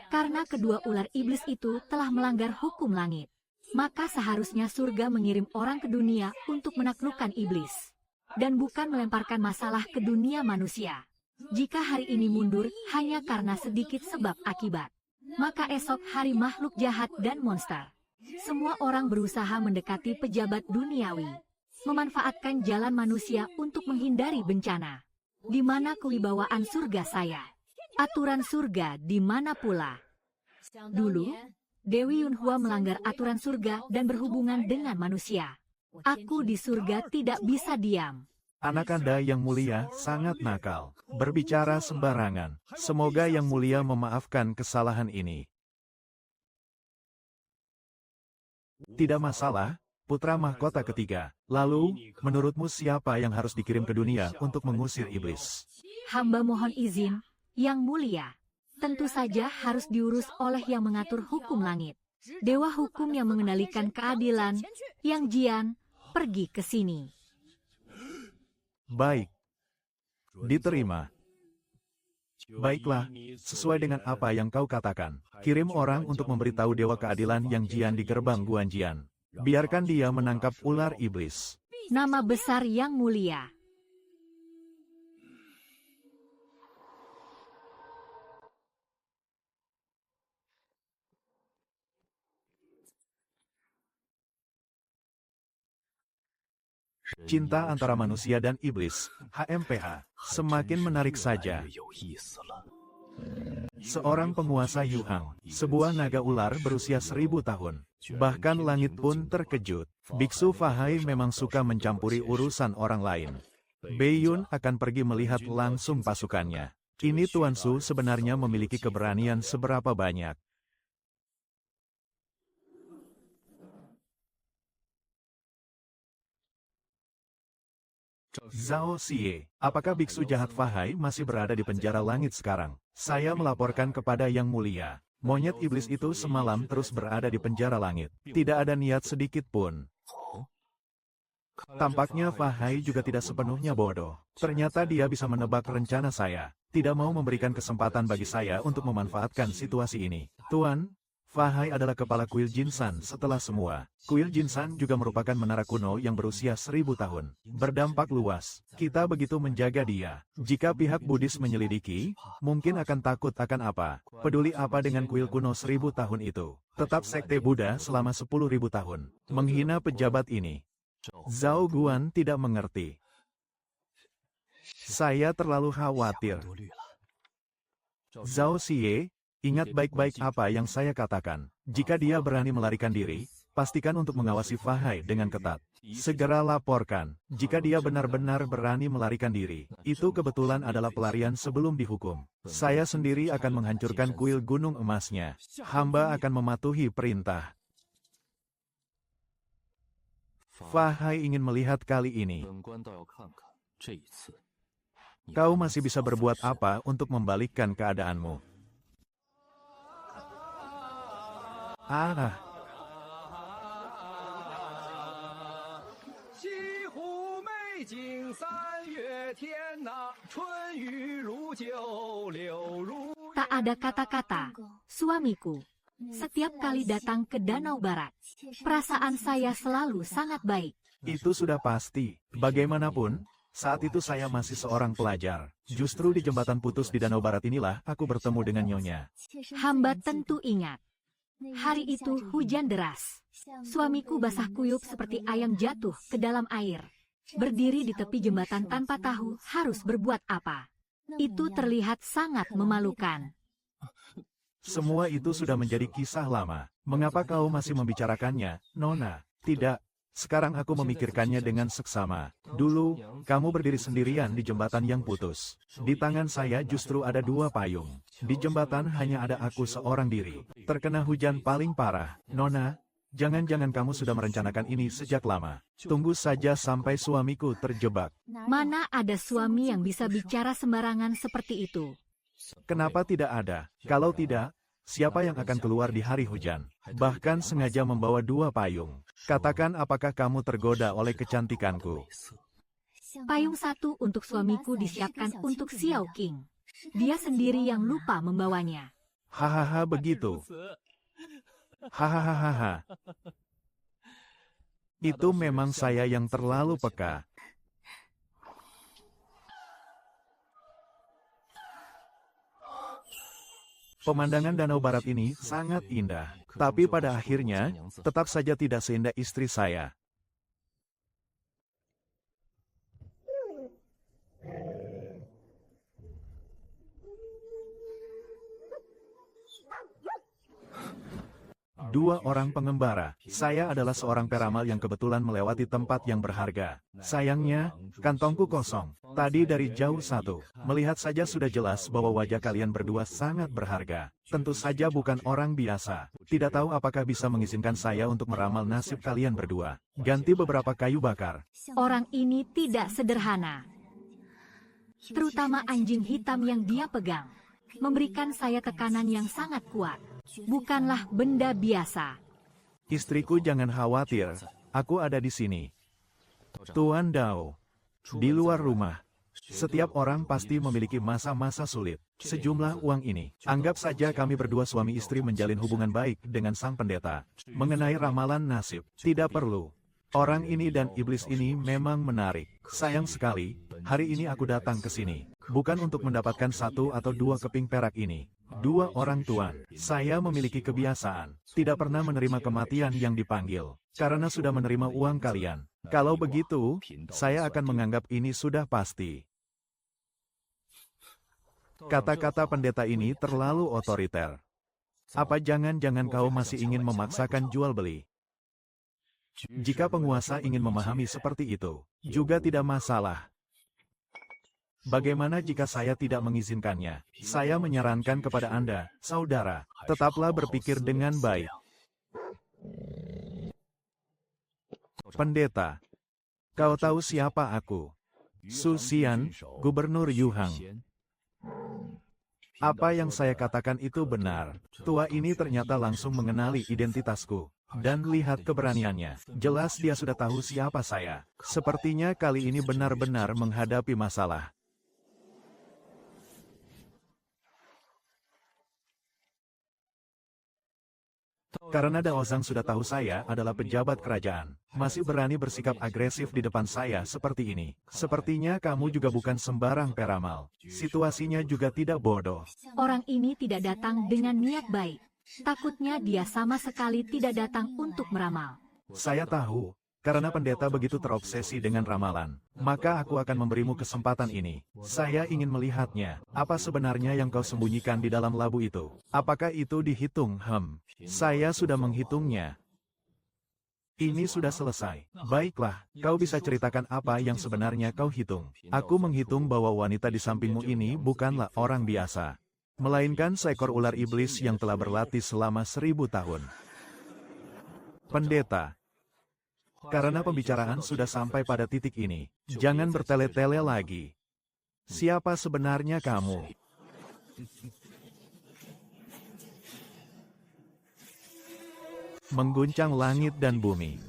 Karena kedua ular iblis itu telah melanggar hukum langit, maka seharusnya surga mengirim orang ke dunia untuk menaklukkan iblis, dan bukan melemparkan masalah ke dunia manusia. Jika hari ini mundur hanya karena sedikit sebab akibat, maka esok hari makhluk jahat dan monster. Semua orang berusaha mendekati pejabat duniawi, memanfaatkan jalan manusia untuk menghindari bencana. Di mana kewibawaan surga saya? Aturan surga di mana pula? Dulu, Dewi Yunhua melanggar aturan surga dan berhubungan dengan manusia. Aku di surga tidak bisa diam. Anak Anda yang mulia sangat nakal, berbicara sembarangan. Semoga yang mulia memaafkan kesalahan ini. Tidak masalah, putra mahkota ketiga. Lalu, menurutmu siapa yang harus dikirim ke dunia untuk mengusir iblis? Hamba mohon izin, Yang Mulia. Tentu saja harus diurus oleh yang mengatur hukum langit. Dewa hukum yang mengendalikan keadilan, Yang Jian, pergi ke sini. Baik. Diterima. Baiklah, sesuai dengan apa yang kau katakan. Kirim orang untuk memberitahu Dewa Keadilan Yang Jian di gerbang Guanjian. Biarkan dia menangkap ular iblis. Nama besar Yang Mulia. Cinta antara manusia dan iblis, HMPH, semakin menarik saja. Seorang penguasa Yuhang, sebuah naga ular berusia 1000 tahun. Bahkan langit pun terkejut. Biksu Fahai memang suka mencampuri urusan orang lain. Beiyun akan pergi melihat langsung pasukannya. Ini Tuan Su sebenarnya memiliki keberanian seberapa banyak. Zhao Xie, apakah biksu jahat Fahai masih berada di penjara langit sekarang? Saya melaporkan kepada Yang Mulia. Monyet iblis itu semalam terus berada di penjara langit. Tidak ada niat sedikit pun. Tampaknya Fahai juga tidak sepenuhnya bodoh. Ternyata dia bisa menebak rencana saya. Tidak mau memberikan kesempatan bagi saya untuk memanfaatkan situasi ini. Tuan, Fahai adalah kepala kuil Jinsan setelah semua. Kuil Jinsan juga merupakan menara kuno yang berusia 1000 tahun. Berdampak luas. Kita begitu menjaga dia. Jika pihak Buddhis menyelidiki, mungkin akan takut akan apa. Peduli apa dengan kuil kuno 1000 tahun itu. Tetap sekte Buddha selama 10.000 tahun. Menghina pejabat ini. Zhao Guan tidak mengerti. Saya terlalu khawatir. Zhao Xie, ingat baik-baik apa yang saya katakan. Jika dia berani melarikan diri, pastikan untuk mengawasi Fahai dengan ketat. Segera laporkan, jika dia benar-benar berani melarikan diri. Itu kebetulan adalah pelarian sebelum dihukum. Saya sendiri akan menghancurkan kuil gunung emasnya. Hamba akan mematuhi perintah. Fahai ingin melihat kali ini. Kau masih bisa berbuat apa untuk membalikkan keadaanmu? Tak ada kata-kata, suamiku. Setiap kali datang ke Danau Barat, perasaan saya selalu sangat baik. Itu sudah pasti. Bagaimanapun, saat itu saya masih seorang pelajar. Justru di jembatan putus di Danau Barat inilah aku bertemu dengan Nyonya. Hamba tentu ingat. Hari itu hujan deras. Suamiku basah kuyup seperti ayam jatuh ke dalam air. Berdiri di tepi jembatan tanpa tahu harus berbuat apa. Itu terlihat sangat memalukan. Semua itu sudah menjadi kisah lama. Mengapa kau masih membicarakannya, Nona? Tidak. Sekarang aku memikirkannya dengan seksama. Dulu, kamu berdiri sendirian di jembatan yang putus. Di tangan saya justru ada 2 payung. Di jembatan hanya ada aku seorang diri. Terkena hujan paling parah. Nona, jangan-jangan kamu sudah merencanakan ini sejak lama. Tunggu saja sampai suamiku terjebak. Mana ada suami yang bisa bicara sembarangan seperti itu? Kenapa tidak ada? Kalau tidak, siapa yang akan keluar di hari hujan? Bahkan sengaja membawa 2 payung. Katakan apakah kamu tergoda oleh kecantikanku? Payung 1 untuk suamiku disiapkan untuk Xiao Qing. Dia sendiri yang lupa membawanya. Hahaha begitu. Hahaha. Itu memang saya yang terlalu peka. Pemandangan Danau Barat ini sangat indah, tapi pada akhirnya, tetap saja tidak seindah istri saya. Dua orang pengembara. Saya adalah seorang peramal yang kebetulan melewati tempat yang berharga. Sayangnya, kantongku kosong. Tadi dari jauh satu. Melihat saja sudah jelas bahwa wajah kalian berdua sangat berharga. Tentu saja bukan orang biasa. Tidak tahu apakah bisa mengizinkan saya untuk meramal nasib kalian berdua. Ganti beberapa kayu bakar. Orang ini tidak sederhana. Terutama anjing hitam yang dia pegang. Memberikan saya tekanan yang sangat kuat. Bukanlah benda biasa. Istriku jangan khawatir, aku ada di sini. Tuan Dao, di luar rumah, setiap orang pasti memiliki masa-masa sulit. Sejumlah uang ini, anggap saja kami berdua suami istri menjalin hubungan baik dengan sang pendeta. Mengenai ramalan nasib, tidak perlu. Orang ini dan iblis ini memang menarik. Sayang sekali, hari ini aku datang ke sini. Bukan untuk mendapatkan 1 atau 2 keping perak ini. 2 orang tuan, saya memiliki kebiasaan. Tidak pernah menerima kematian yang dipanggil. Karena sudah menerima uang kalian. Kalau begitu, saya akan menganggap ini sudah pasti. Kata-kata pendeta ini terlalu otoriter. Apa jangan-jangan kau masih ingin memaksakan jual beli? Jika penguasa ingin memahami seperti itu, juga tidak masalah. Bagaimana jika saya tidak mengizinkannya? Saya menyarankan kepada Anda, saudara, tetaplah berpikir dengan baik. Pendeta, kau tahu siapa aku? Su Xian, Gubernur Yuhang. Apa yang saya katakan itu benar. Tua ini ternyata langsung mengenali identitasku. Dan lihat keberaniannya. Jelas dia sudah tahu siapa saya. Sepertinya kali ini benar-benar menghadapi masalah. Karena Daozang sudah tahu saya adalah pejabat kerajaan, masih berani bersikap agresif di depan saya seperti ini. Sepertinya kamu juga bukan sembarang peramal. Situasinya juga tidak bodoh. Orang ini tidak datang dengan niat baik. Takutnya dia sama sekali tidak datang untuk meramal. Saya tahu, karena pendeta begitu terobsesi dengan ramalan, maka aku akan memberimu kesempatan ini. Saya ingin melihatnya. Apa sebenarnya yang kau sembunyikan di dalam labu itu? Apakah itu dihitung? Saya sudah menghitungnya. Ini sudah selesai. Baiklah, kau bisa ceritakan apa yang sebenarnya kau hitung. Aku menghitung bahwa wanita di sampingmu ini bukanlah orang biasa, melainkan seekor ular iblis yang telah berlatih selama 1000 tahun. Pendeta, karena pembicaraan sudah sampai pada titik ini, jangan bertele-tele lagi. Siapa sebenarnya kamu? Mengguncang langit dan bumi.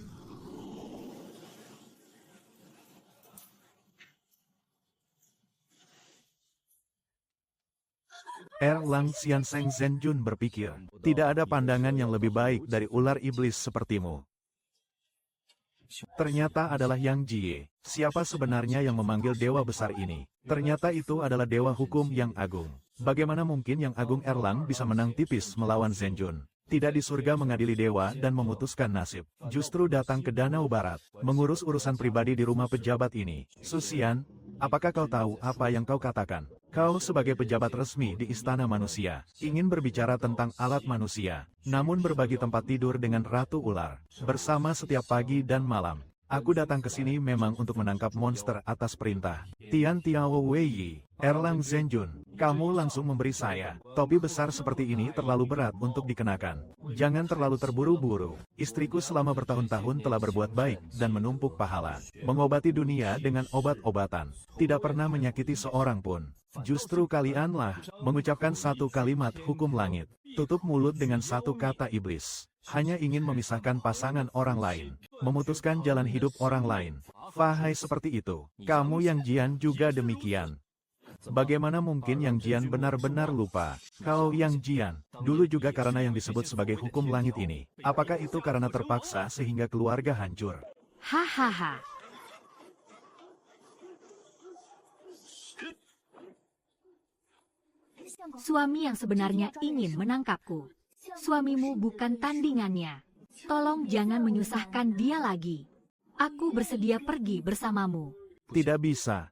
Erlang Xiansheng Zhenjun berpikir, tidak ada pandangan yang lebih baik dari ular iblis sepertimu. Ternyata adalah Yang Jie. Siapa sebenarnya yang memanggil dewa besar ini? Ternyata itu adalah dewa hukum yang agung. Bagaimana mungkin Yang Agung Erlang bisa menang tipis melawan Zhenjun? Tidak di surga mengadili dewa dan memutuskan nasib. Justru datang ke Danau Barat, mengurus urusan pribadi di rumah pejabat ini. Su Xian, Apakah kau tahu apa yang kau katakan? Kau sebagai pejabat resmi di Istana Manusia, ingin berbicara tentang alat manusia, namun berbagi tempat tidur dengan Ratu Ular, bersama setiap pagi dan malam. Aku datang ke sini memang untuk menangkap monster atas perintah Tian Tiao Wei, Erlang Zhenjun. Kamu langsung memberi saya topi besar seperti ini terlalu berat untuk dikenakan. Jangan terlalu terburu-buru. Istriku selama bertahun-tahun telah berbuat baik dan menumpuk pahala, mengobati dunia dengan obat-obatan, tidak pernah menyakiti seorang pun. Justru kalianlah mengucapkan satu kalimat hukum langit, tutup mulut dengan satu kata iblis. Hanya ingin memisahkan pasangan orang lain, memutuskan jalan hidup orang lain. Fahai seperti itu. Kamu Yang Jian juga demikian. Bagaimana mungkin Yang Jian benar-benar lupa? Kau Yang Jian, dulu juga karena yang disebut sebagai hukum langit ini. Apakah itu karena terpaksa sehingga keluarga hancur? Hahaha. Suami yang sebenarnya ingin menangkapku. Suamimu bukan tandingannya. Tolong jangan menyusahkan dia lagi. Aku bersedia pergi bersamamu. Tidak bisa.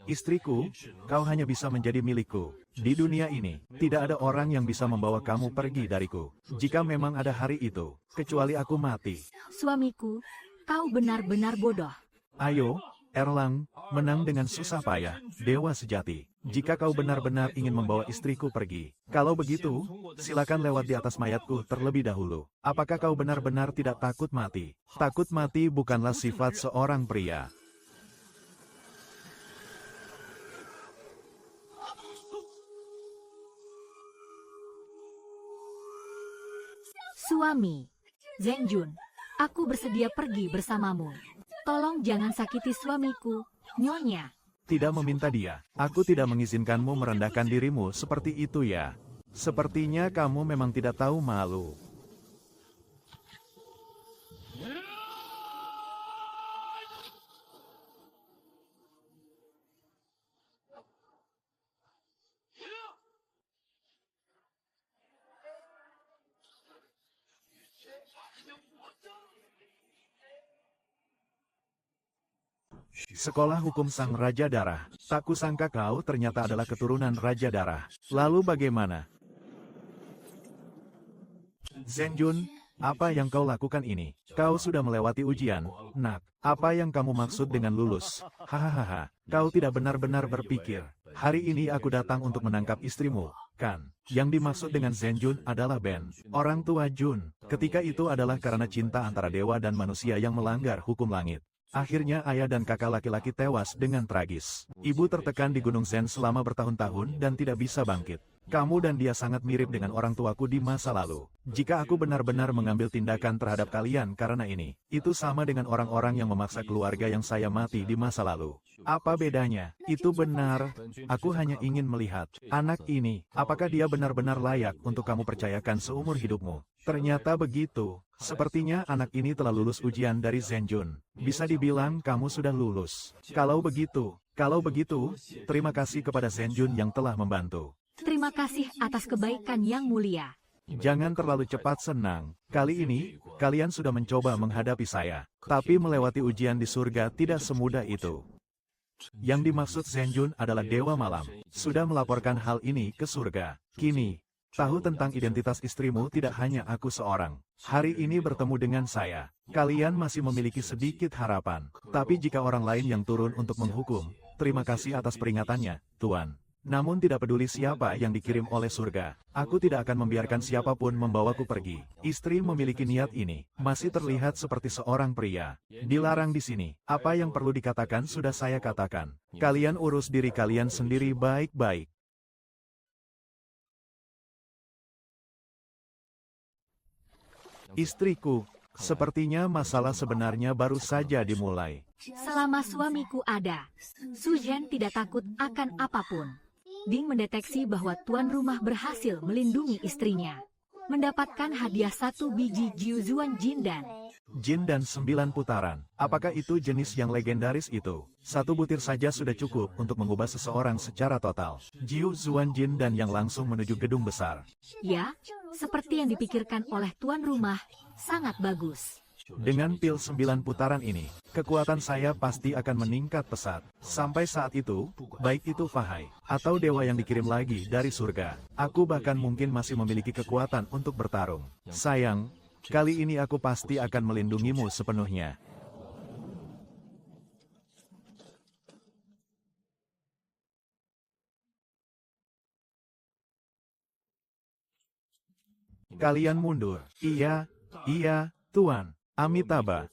Istriku, kau hanya bisa menjadi milikku. Di dunia ini, tidak ada orang yang bisa membawa kamu pergi dariku. Jika memang ada hari itu, kecuali aku mati. Suamiku, kau benar-benar bodoh. Ayo, Erlang, menang dengan susah payah, dewa sejati. Jika kau benar-benar ingin membawa istriku pergi, kalau begitu, silakan lewat di atas mayatku terlebih dahulu. Apakah kau benar-benar tidak takut mati? Takut mati bukanlah sifat seorang pria. Suami, Zhenjun, aku bersedia pergi bersamamu. Tolong jangan sakiti suamiku, Nyonya. Tidak meminta dia. Aku tidak mengizinkanmu merendahkan dirimu seperti itu ya. Sepertinya kamu memang tidak tahu malu. Sekolah Hukum Sang Raja Darah. Tak kusangka kau ternyata adalah keturunan Raja Darah. Lalu bagaimana? Zhenjun, apa yang kau lakukan ini? Kau sudah melewati ujian, nak. Apa yang kamu maksud dengan lulus? Hahaha, kau tidak benar-benar berpikir. Hari ini aku datang untuk menangkap istrimu, kan? Yang dimaksud dengan Zhenjun adalah Ben, orang tua Jun. Ketika itu adalah karena cinta antara dewa dan manusia yang melanggar hukum langit. Akhirnya ayah dan kakak laki-laki tewas dengan tragis. Ibu tertekan di Gunung Zen selama bertahun-tahun dan tidak bisa bangkit. Kamu dan dia sangat mirip dengan orang tuaku di masa lalu. Jika aku benar-benar mengambil tindakan terhadap kalian karena ini, itu sama dengan orang-orang yang memaksa keluarga yang saya mati di masa lalu. Apa bedanya? Itu benar. Aku hanya ingin melihat anak ini, apakah dia benar-benar layak untuk kamu percayakan seumur hidupmu. Ternyata begitu. Sepertinya anak ini telah lulus ujian dari Zhenjun. Bisa dibilang kamu sudah lulus. Kalau begitu, terima kasih kepada Zhenjun yang telah membantu. Terima kasih atas kebaikan yang mulia. Jangan terlalu cepat senang. Kali ini, kalian sudah mencoba menghadapi saya. Tapi melewati ujian di surga tidak semudah itu. Yang dimaksud Zhenjun adalah Dewa Malam. Sudah melaporkan hal ini ke surga. Kini, tahu tentang identitas istrimu tidak hanya aku seorang. Hari ini bertemu dengan saya. Kalian masih memiliki sedikit harapan. Tapi jika orang lain yang turun untuk menghukum, terima kasih atas peringatannya, Tuan. Namun tidak peduli siapa yang dikirim oleh surga, aku tidak akan membiarkan siapapun membawaku pergi. Istri memiliki niat ini, masih terlihat seperti seorang pria. Dilarang di sini, apa yang perlu dikatakan sudah saya katakan. Kalian urus diri kalian sendiri baik-baik. Istriku, sepertinya masalah sebenarnya baru saja dimulai. Selama suamiku ada, Su Zhen tidak takut akan apapun. Ding mendeteksi bahwa tuan rumah berhasil melindungi istrinya. Mendapatkan hadiah 1 biji Jiu Zuan Jindan. Jin dan 9 putaran. Apakah itu jenis yang legendaris itu? 1 butir saja sudah cukup untuk mengubah seseorang secara total. Jiu Zuan Jin dan yang langsung menuju gedung besar. Ya, seperti yang dipikirkan oleh tuan rumah, sangat bagus. Dengan pil 9 putaran ini, kekuatan saya pasti akan meningkat pesat. Sampai saat itu, baik itu Fahai, atau dewa yang dikirim lagi dari surga, aku bahkan mungkin masih memiliki kekuatan untuk bertarung. Sayang, kali ini aku pasti akan melindungimu sepenuhnya. Kalian mundur. Iya, Tuan. Amitabha.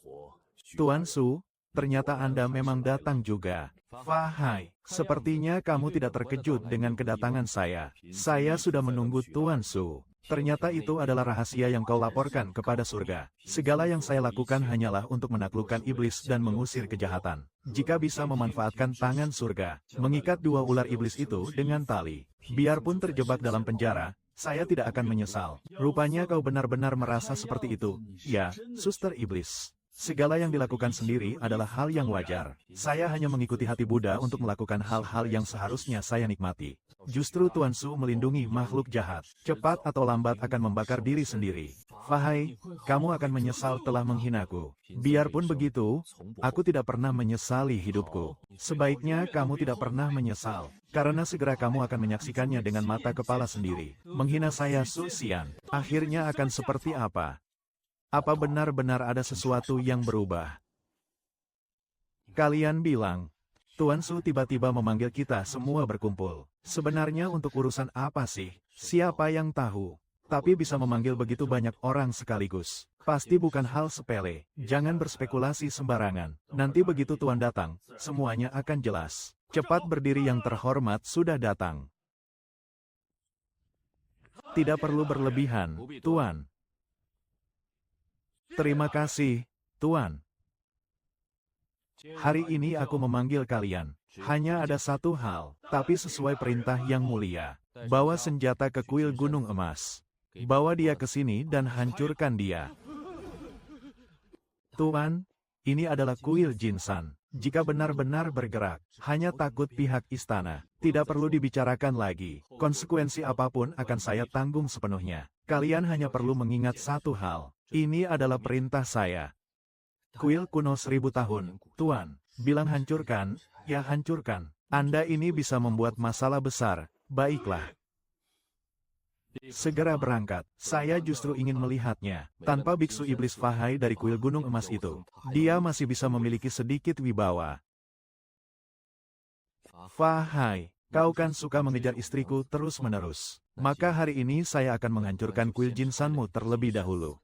Tuan Su, ternyata Anda memang datang juga. Fahai, sepertinya kamu tidak terkejut dengan kedatangan saya. Saya sudah menunggu Tuan Su. Ternyata itu adalah rahasia yang kau laporkan kepada surga. Segala yang saya lakukan hanyalah untuk menaklukkan iblis dan mengusir kejahatan. Jika bisa memanfaatkan tangan surga, mengikat dua ular iblis itu dengan tali. Biarpun terjebak dalam penjara, saya tidak akan menyesal. Rupanya kau benar-benar merasa seperti itu. Ya, suster iblis. Segala yang dilakukan sendiri adalah hal yang wajar. Saya hanya mengikuti hati Buddha untuk melakukan hal-hal yang seharusnya saya nikmati. Justru Tuan Su melindungi makhluk jahat. Cepat atau lambat akan membakar diri sendiri. Fahai, kamu akan menyesal telah menghinaku. Biarpun begitu, aku tidak pernah menyesali hidupku. Sebaiknya kamu tidak pernah menyesal. Karena segera kamu akan menyaksikannya dengan mata kepala sendiri. Menghina saya Su Xian, akhirnya akan seperti apa? Apa benar-benar ada sesuatu yang berubah? Kalian bilang, Tuan Su tiba-tiba memanggil kita semua berkumpul. Sebenarnya untuk urusan apa sih? Siapa yang tahu? Tapi bisa memanggil begitu banyak orang sekaligus. Pasti bukan hal sepele. Jangan berspekulasi sembarangan. Nanti begitu Tuan datang, semuanya akan jelas. Cepat berdiri yang terhormat sudah datang. Tidak perlu berlebihan, Tuan. Terima kasih, Tuan. Hari ini aku memanggil kalian. Hanya ada satu hal, tapi sesuai perintah yang mulia. Bawa senjata ke kuil Gunung Emas. Bawa dia ke sini dan hancurkan dia. Tuan, ini adalah kuil Jinsan. Jika benar-benar bergerak, hanya takut pihak istana. Tidak perlu dibicarakan lagi. Konsekuensi apapun akan saya tanggung sepenuhnya. Kalian hanya perlu mengingat satu hal. Ini adalah perintah saya. Kuil kuno 1000 tahun, Tuan. Bilang hancurkan, ya hancurkan. Anda ini bisa membuat masalah besar. Baiklah. Segera berangkat. Saya justru ingin melihatnya. Tanpa biksu iblis Fahai dari kuil Gunung Emas itu, dia masih bisa memiliki sedikit wibawa. Fahai, kau kan suka mengejar istriku terus-menerus. Maka hari ini saya akan menghancurkan kuil Jinsanmu terlebih dahulu.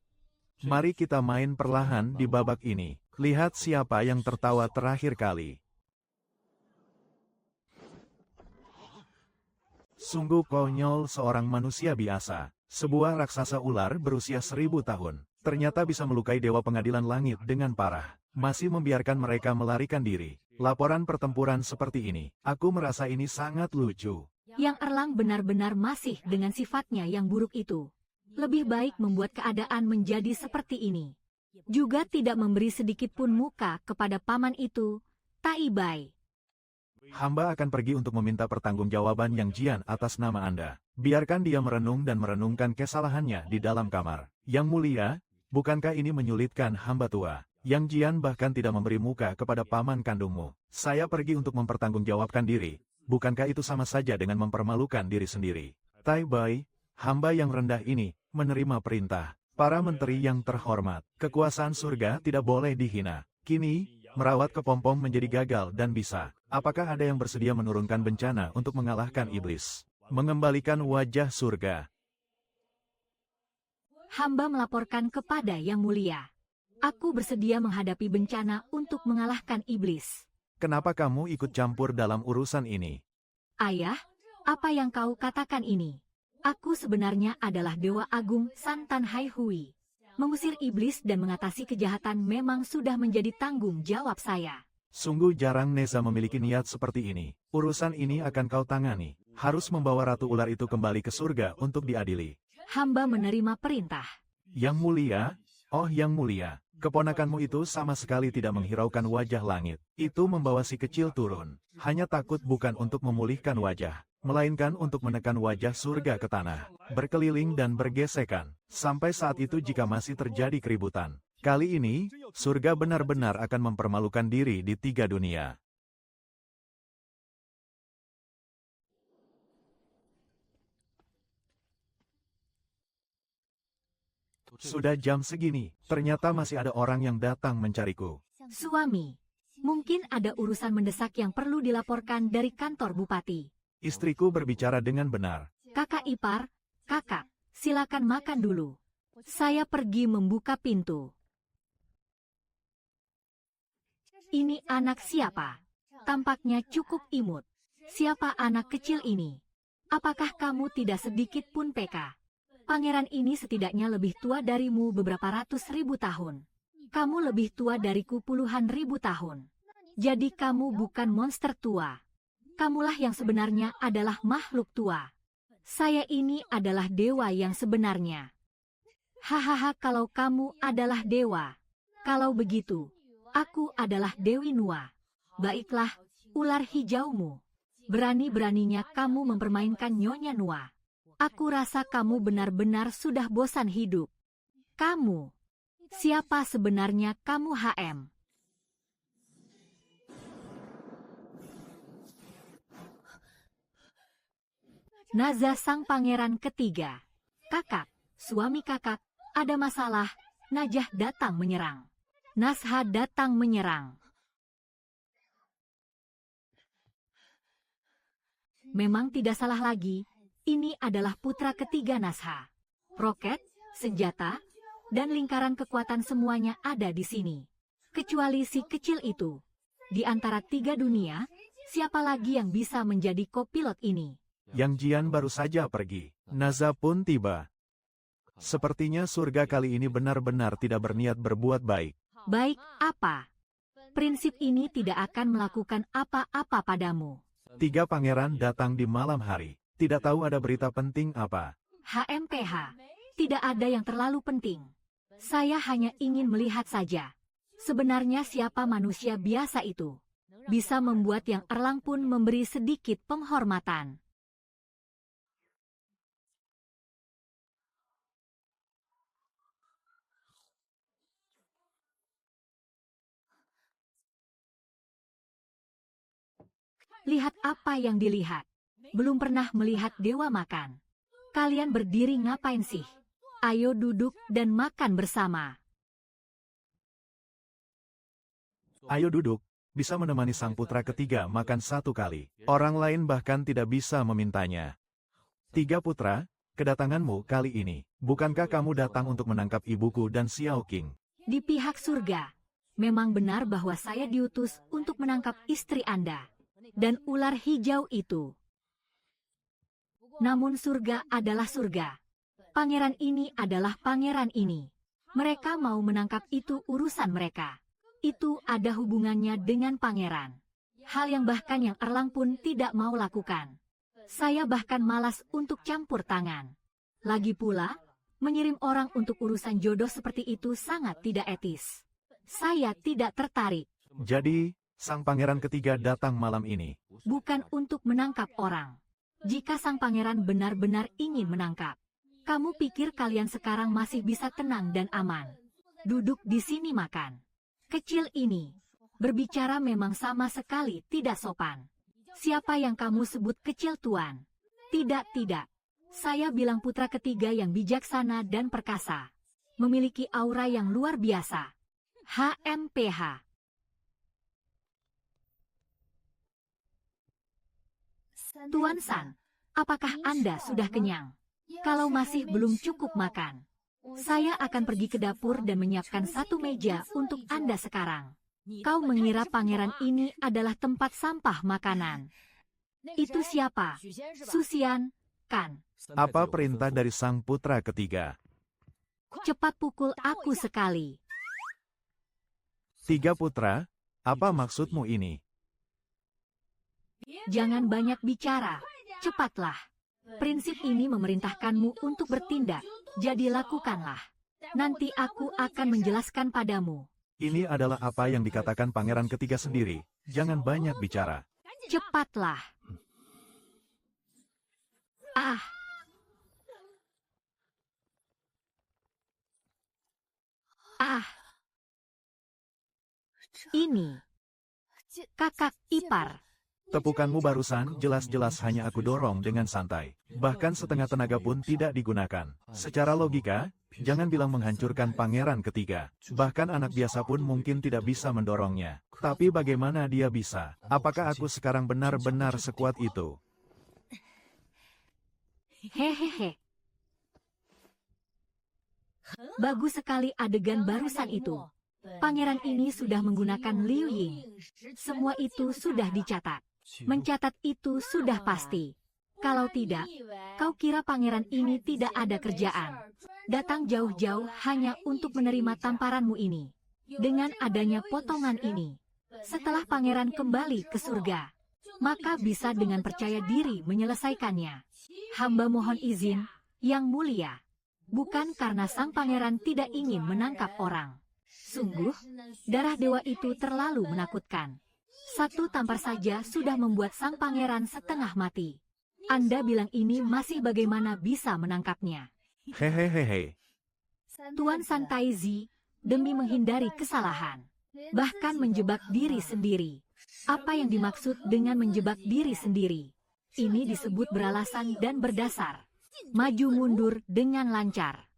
Mari kita main perlahan di babak ini. Lihat siapa yang tertawa terakhir kali. Sungguh konyol seorang manusia biasa. Sebuah raksasa ular berusia 1000 tahun. Ternyata bisa melukai dewa pengadilan langit dengan parah. Masih membiarkan mereka melarikan diri. Laporan pertempuran seperti ini. Aku merasa ini sangat lucu. Yang Erlang benar-benar masih dengan sifatnya yang buruk itu. Lebih baik membuat keadaan menjadi seperti ini. Juga tidak memberi sedikit pun muka kepada paman itu, Tai Bai. Hamba akan pergi untuk meminta pertanggungjawaban Yang Jian atas nama Anda. Biarkan dia merenung dan merenungkan kesalahannya di dalam kamar. Yang mulia, bukankah ini menyulitkan hamba tua? Yang Jian bahkan tidak memberi muka kepada paman kandungmu. Saya pergi untuk mempertanggungjawabkan diri. Bukankah itu sama saja dengan mempermalukan diri sendiri? Tai Bai, hamba yang rendah ini, menerima perintah. Para menteri yang terhormat, kekuasaan surga tidak boleh dihina. Kini, merawat kepompong menjadi gagal dan bisa. Apakah ada yang bersedia menurunkan bencana untuk mengalahkan iblis? Mengembalikan wajah surga. Hamba melaporkan kepada Yang Mulia. Aku bersedia menghadapi bencana untuk mengalahkan iblis. Kenapa kamu ikut campur dalam urusan ini? Ayah, apa yang kau katakan ini? Aku sebenarnya adalah Dewa Agung Santan Hai Hui. Mengusir iblis dan mengatasi kejahatan memang sudah menjadi tanggung jawab saya. Sungguh jarang Neza memiliki niat seperti ini. Urusan ini akan kau tangani. Harus membawa Ratu Ular itu kembali ke surga untuk diadili. Hamba menerima perintah. Yang mulia, oh Yang mulia, keponakanmu itu sama sekali tidak menghiraukan wajah langit. Itu membawa si kecil turun. Hanya takut bukan untuk memulihkan wajah, melainkan untuk menekan wajah surga ke tanah, berkeliling dan bergesekan. Sampai saat itu jika masih terjadi keributan, Kali ini, surga benar-benar akan mempermalukan diri di 3 dunia. Sudah jam segini, ternyata masih ada orang yang datang mencariku. Suami, mungkin ada urusan mendesak yang perlu dilaporkan dari kantor bupati. Istriku berbicara dengan benar. Kakak ipar, kakak, silakan makan dulu. Saya pergi membuka pintu. Ini anak siapa? Tampaknya cukup imut. Siapa anak kecil ini? Apakah kamu tidak sedikit pun peka? Pangeran ini setidaknya lebih tua darimu beberapa ratus ribu tahun. Kamu lebih tua dariku puluhan ribu tahun. Jadi kamu bukan monster tua. Kamulah yang sebenarnya adalah makhluk tua. Saya ini adalah dewa yang sebenarnya. Hahaha, kalau kamu adalah dewa. Kalau begitu, aku adalah Dewi Nua. Baiklah, ular hijaumu. Berani-beraninya kamu mempermainkan Nyonya Nua. Aku rasa kamu benar-benar sudah bosan hidup. Kamu. Siapa sebenarnya kamu HM? Naza sang pangeran ketiga. Kakak, suami kakak, ada masalah. Najah datang menyerang. Nasha datang menyerang. Memang tidak salah lagi. Ini adalah putra ketiga Nasha. Roket, senjata, dan lingkaran kekuatan semuanya ada di sini. Kecuali si kecil itu. Di antara 3 dunia, siapa lagi yang bisa menjadi kopilot ini? Yang Jian baru saja pergi. Naza pun tiba. Sepertinya surga kali ini benar-benar tidak berniat berbuat baik. Baik, apa? Prinsip ini tidak akan melakukan apa-apa padamu. 3 pangeran datang di malam hari. Tidak tahu ada berita penting apa. HMPH, tidak ada yang terlalu penting. Saya hanya ingin melihat saja. Sebenarnya siapa manusia biasa itu? Bisa membuat yang Erlang pun memberi sedikit penghormatan. Lihat apa yang dilihat. Belum pernah melihat dewa makan. Kalian berdiri ngapain sih? Ayo duduk dan makan bersama. Ayo duduk. Bisa menemani sang putra ketiga makan 1 kali. Orang lain bahkan tidak bisa memintanya. 3 putra, kedatanganmu kali ini. Bukankah kamu datang untuk menangkap ibuku dan Xiao Qing? Di pihak surga, memang benar bahwa saya diutus untuk menangkap istri Anda dan ular hijau itu. Namun surga adalah surga. Pangeran ini adalah pangeran ini. Mereka mau menangkap itu urusan mereka. Itu ada hubungannya dengan pangeran. Hal yang bahkan yang Erlang pun tidak mau lakukan. Saya bahkan malas untuk campur tangan. Lagi pula, mengirim orang untuk urusan jodoh seperti itu sangat tidak etis. Saya tidak tertarik. Jadi, sang pangeran ketiga datang malam ini. Bukan untuk menangkap orang. Jika sang pangeran benar-benar ingin menangkap, kamu pikir kalian sekarang masih bisa tenang dan aman? Duduk di sini makan. Kecil ini, berbicara memang sama sekali tidak sopan. Siapa yang kamu sebut kecil tuan? Tidak, tidak. Saya bilang putra ketiga yang bijaksana dan perkasa. Memiliki aura yang luar biasa. HMPH. Tuan San, apakah Anda sudah kenyang? Kalau masih belum cukup makan, saya akan pergi ke dapur dan menyiapkan 1 meja untuk Anda sekarang. Kau mengira pangeran ini adalah tempat sampah makanan. Itu siapa? Susian, kan? Apa perintah dari sang putra ketiga? Cepat pukul aku sekali. 3 putra, apa maksudmu ini? Jangan banyak bicara, cepatlah. Prinsip ini memerintahkanmu untuk bertindak, jadi lakukanlah. Nanti aku akan menjelaskan padamu. Ini adalah apa yang dikatakan pangeran ketiga sendiri. Jangan banyak bicara. Cepatlah. Ah. Ah. Ini kakak ipar. Tepukanmu barusan jelas-jelas hanya aku dorong dengan santai. Bahkan setengah tenaga pun tidak digunakan. Secara logika, jangan bilang menghancurkan pangeran ketiga. Bahkan anak biasa pun mungkin tidak bisa mendorongnya. Tapi bagaimana dia bisa? Apakah aku sekarang benar-benar sekuat itu? Hehehe. Bagus sekali adegan barusan itu. Pangeran ini sudah menggunakan Liu Ying. Semua itu sudah dicatat. Mencatat itu sudah pasti. Kalau tidak, kau kira pangeran ini tidak ada kerjaan. Datang jauh-jauh hanya untuk menerima tamparanmu ini. Dengan adanya potongan ini, setelah pangeran kembali ke surga, maka bisa dengan percaya diri menyelesaikannya. Hamba mohon izin, Yang Mulia. Bukan karena sang pangeran tidak ingin menangkap orang. Sungguh, darah dewa itu terlalu menakutkan. Satu tampar saja sudah membuat sang pangeran setengah mati. Anda bilang ini masih bagaimana bisa menangkapnya? Hehehehe. Tuan Santaizi, demi menghindari kesalahan, bahkan menjebak diri sendiri. Apa yang dimaksud dengan menjebak diri sendiri? Ini disebut beralasan dan berdasar. Maju mundur dengan lancar.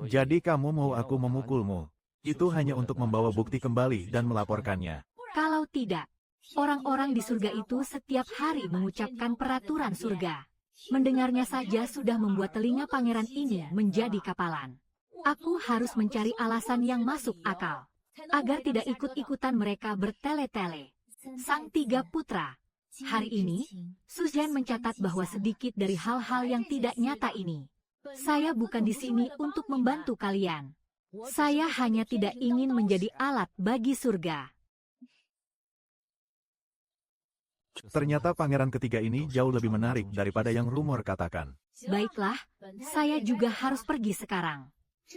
Jadi kamu mau aku memukulmu? Itu hanya untuk membawa bukti kembali dan melaporkannya. Kalau tidak, orang-orang di surga itu setiap hari mengucapkan peraturan surga. Mendengarnya saja sudah membuat telinga pangeran ini menjadi kapalan. Aku harus mencari alasan yang masuk akal, agar tidak ikut-ikutan mereka bertele-tele. Sang tiga putra. Hari ini, Suzhen mencatat bahwa sedikit dari hal-hal yang tidak nyata ini. Saya bukan di sini untuk membantu kalian. Saya hanya tidak ingin menjadi alat bagi surga. Ternyata pangeran ketiga ini jauh lebih menarik daripada yang rumor katakan. Baiklah, saya juga harus pergi sekarang.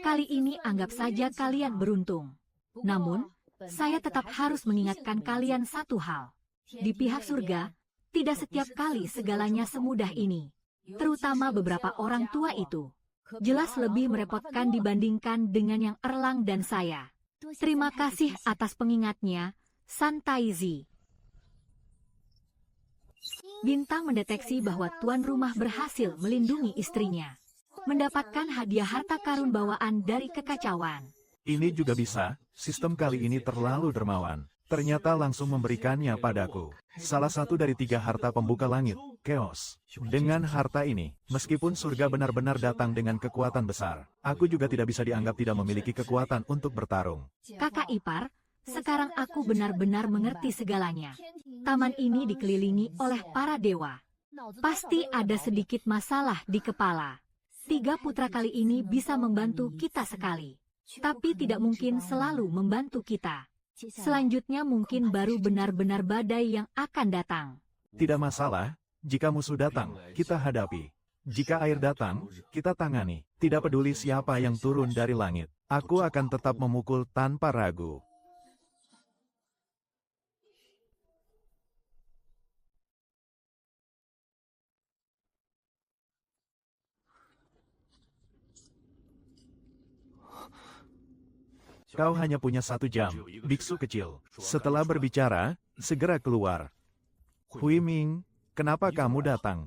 Kali ini anggap saja kalian beruntung. Namun, saya tetap harus mengingatkan kalian satu hal. Di pihak surga, tidak setiap kali segalanya semudah ini. Terutama beberapa orang tua itu. Jelas lebih merepotkan dibandingkan dengan yang Erlang dan saya. Terima kasih atas pengingatnya, Santaizi. Bintang mendeteksi bahwa tuan rumah berhasil melindungi istrinya. Mendapatkan hadiah harta karun bawaan dari kekacauan. Ini juga bisa, sistem kali ini terlalu dermawan. Ternyata langsung memberikannya padaku. Salah satu dari 3 harta pembuka langit, Chaos. Dengan harta ini, meskipun surga benar-benar datang dengan kekuatan besar, aku juga tidak bisa dianggap tidak memiliki kekuatan untuk bertarung. Kakak ipar, sekarang aku benar-benar mengerti segalanya. Taman ini dikelilingi oleh para dewa. Pasti ada sedikit masalah di kepala. 3 putra kali ini bisa membantu kita sekali. Tapi tidak mungkin selalu membantu kita. Selanjutnya mungkin baru benar-benar badai yang akan datang. Tidak masalah, jika musuh datang, kita hadapi. Jika air datang, kita tangani. Tidak peduli siapa yang turun dari langit. Aku akan tetap memukul tanpa ragu. Kau hanya punya 1 jam, biksu kecil. Setelah berbicara, segera keluar. Hui Ming, kenapa kamu datang?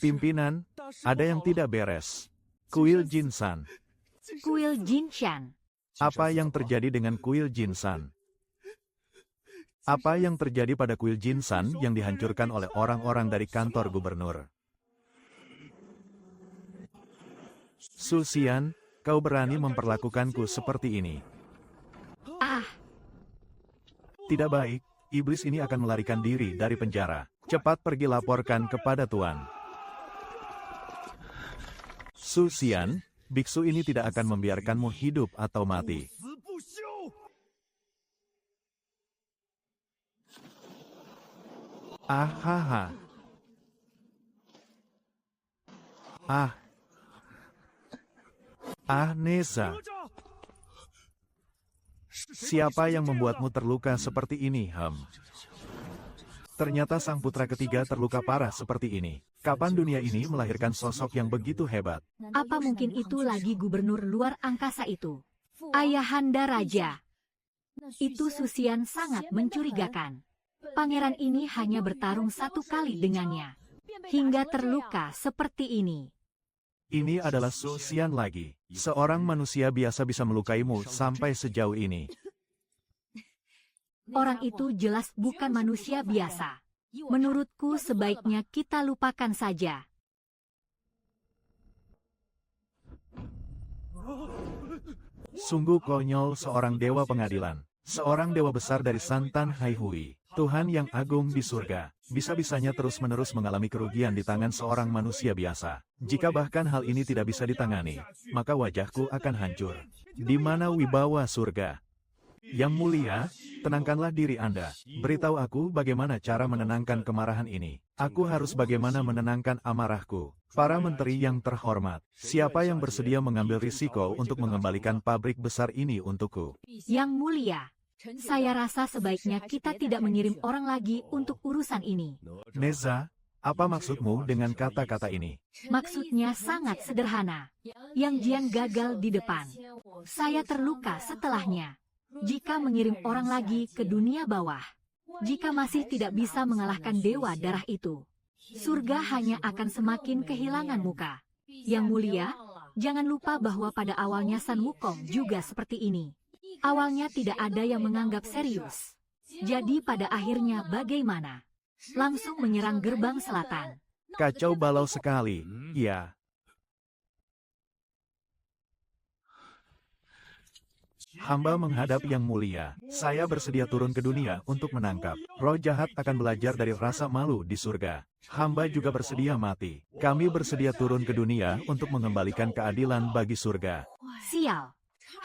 Pimpinan, ada yang tidak beres. Kuil Jinsan. Kuil Jinshan. Apa yang terjadi dengan kuil Jinsan? Apa yang terjadi pada kuil Jinsan yang dihancurkan oleh orang-orang dari kantor gubernur? Su Xian, kau berani memperlakukanku seperti ini. Ah, Tidak baik, iblis ini akan melarikan diri dari penjara. Cepat pergi laporkan kepada Tuan. Su Xian, biksu ini tidak akan membiarkanmu hidup atau mati. Ahaha. Nesa. Siapa yang membuatmu terluka seperti ini, Ternyata sang putra ketiga terluka parah seperti ini. Kapan dunia ini melahirkan sosok yang begitu hebat? apa mungkin itu lagi gubernur luar angkasa itu? Ayahanda Raja. Itu Susian sangat mencurigakan. Pangeran ini hanya bertarung 1 kali dengannya, hingga terluka seperti ini. Ini adalah Susian lagi. Seorang manusia biasa bisa melukaimu sampai sejauh ini. Orang itu jelas bukan manusia biasa. Menurutku sebaiknya kita lupakan saja. Sungguh konyol seorang dewa pengadilan. Seorang dewa besar dari Santan Haihui. Tuhan yang agung di surga. Bisa-bisanya terus-menerus mengalami kerugian di tangan seorang manusia biasa. Jika bahkan hal ini tidak bisa ditangani, maka wajahku akan hancur. Di mana wibawa surga? Yang mulia, tenangkanlah diri Anda. Beritahu aku bagaimana cara menenangkan kemarahan ini. Aku harus bagaimana menenangkan amarahku. Para menteri yang terhormat, siapa yang bersedia mengambil risiko untuk mengembalikan pabrik besar ini untukku? Yang mulia, saya rasa sebaiknya kita tidak mengirim orang lagi untuk urusan ini. Neza, apa maksudmu dengan kata-kata ini? Maksudnya sangat sederhana. Yang Jian gagal di depan. Saya terluka setelahnya. Jika mengirim orang lagi ke dunia bawah, jika masih tidak bisa mengalahkan dewa darah itu, surga hanya akan semakin kehilangan muka. Yang mulia, jangan lupa bahwa pada awalnya San Wukong juga seperti ini. Awalnya tidak ada yang menganggap serius. Jadi pada akhirnya bagaimana? Langsung menyerang gerbang selatan. Kacau balau sekali, ya. Hamba menghadap yang mulia. Saya bersedia turun ke dunia untuk menangkap. Roh jahat akan belajar dari rasa malu di surga. Hamba juga bersedia mati. Kami bersedia turun ke dunia untuk mengembalikan keadilan bagi surga. Sial.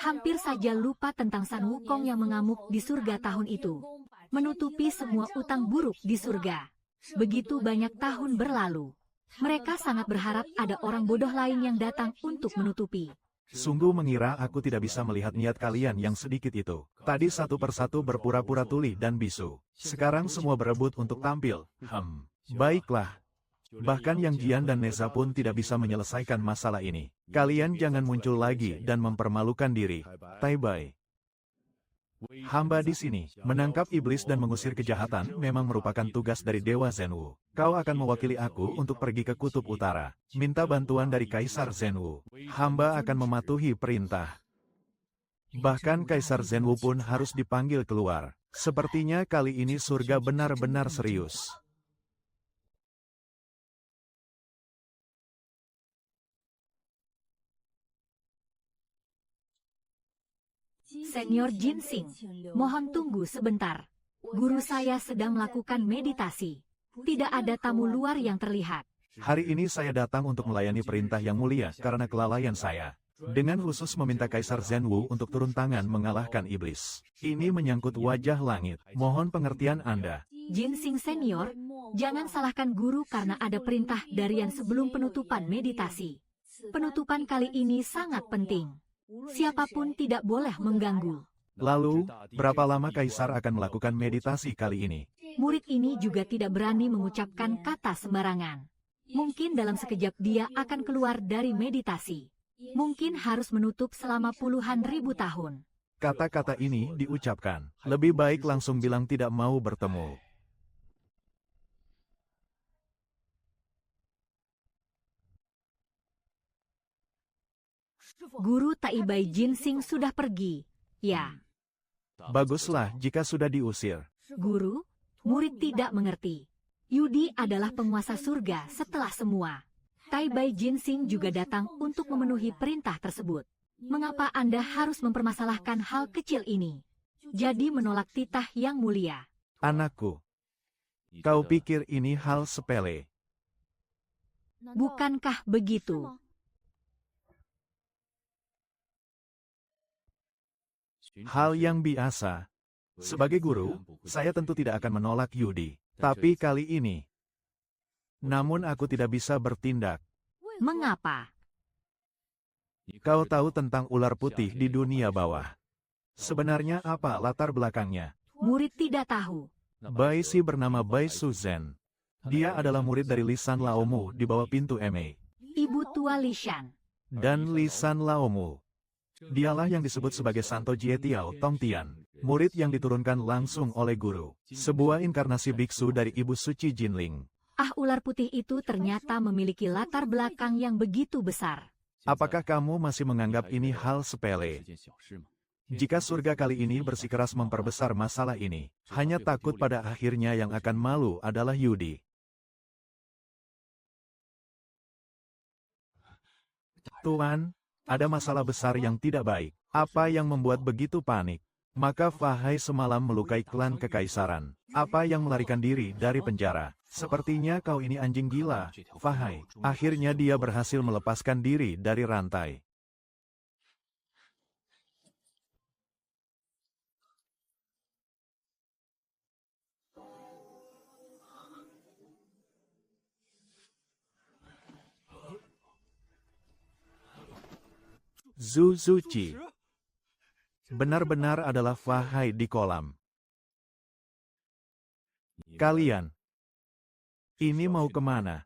Hampir saja lupa tentang San Wukong yang mengamuk di surga tahun itu. Menutupi semua utang buruk di surga. Begitu banyak tahun berlalu. Mereka sangat berharap ada orang bodoh lain yang datang untuk menutupi. Sungguh mengira aku tidak bisa melihat niat kalian yang sedikit itu. Tadi satu persatu berpura-pura tuli dan bisu. Sekarang semua berebut untuk tampil. Baiklah. Bahkan Yang Jian dan Neza pun tidak bisa menyelesaikan masalah ini. Kalian jangan muncul lagi dan mempermalukan diri. Tai Bai. Hamba di sini, menangkap iblis dan mengusir kejahatan memang merupakan tugas dari Dewa Zhenwu. Kau akan mewakili aku untuk pergi ke Kutub Utara. Minta bantuan dari Kaisar Zhenwu. Hamba akan mematuhi perintah. Bahkan Kaisar Zhenwu pun harus dipanggil keluar. Sepertinya kali ini surga benar-benar serius. Senior Jinsing, mohon tunggu sebentar. Guru saya sedang melakukan meditasi. Tidak ada tamu luar yang terlihat. Hari ini saya datang untuk melayani perintah yang mulia karena kelalaian saya. Dengan khusus meminta Kaisar Zhenwu untuk turun tangan mengalahkan iblis. Ini menyangkut wajah langit. Mohon pengertian Anda. Jinsing Senior, jangan salahkan guru karena ada perintah dari yang sebelum penutupan meditasi. Penutupan kali ini sangat penting. Siapapun tidak boleh mengganggu. Lalu, berapa lama Kaisar akan melakukan meditasi kali ini? Murid ini juga tidak berani mengucapkan kata sembarangan. Mungkin dalam sekejap dia akan keluar dari meditasi. Mungkin harus menutup selama puluhan ribu tahun. Kata-kata ini diucapkan. Lebih baik langsung bilang tidak mau bertemu. Guru Tai Bai Jinsing sudah pergi. Ya. Baguslah jika sudah diusir. Guru, murid tidak mengerti. Yudi adalah penguasa surga setelah semua. Tai Bai Jinsing juga datang untuk memenuhi perintah tersebut. Mengapa Anda harus mempermasalahkan hal kecil ini? Jadi menolak titah yang mulia. Anakku, kau pikir ini hal sepele? Bukankah begitu? Hal yang biasa. Sebagai guru, saya tentu tidak akan menolak Yudi. Tapi kali ini, namun aku tidak bisa bertindak. Mengapa? Kau tahu tentang ular putih di dunia bawah. Sebenarnya apa latar belakangnya? Murid tidak tahu. Bai Si bernama Bai Suzhen. Dia adalah murid dari Lisan Laomu di bawah pintu Emei. Ibu tua Lishan. Dan Lisan Laomu, dialah yang disebut sebagai Santo Jie Tiao Tong Tian. murid yang diturunkan langsung oleh guru. Sebuah inkarnasi biksu dari Ibu Suci Jinling. Ah, ular putih itu ternyata memiliki latar belakang yang begitu besar. Apakah kamu masih menganggap ini hal sepele? Jika surga kali ini bersikeras memperbesar masalah ini, hanya takut pada akhirnya yang akan malu adalah Yudi. Tuan, ada masalah besar yang tidak baik. Apa yang membuat begitu panik? Maka Fahai semalam melukai klan kekaisaran. Apa yang melarikan diri dari penjara? Sepertinya kau ini anjing gila, Fahai. Akhirnya dia berhasil melepaskan diri dari rantai. Zuzuchi benar-benar adalah Fahai di kolam. Kalian ini mau kemana?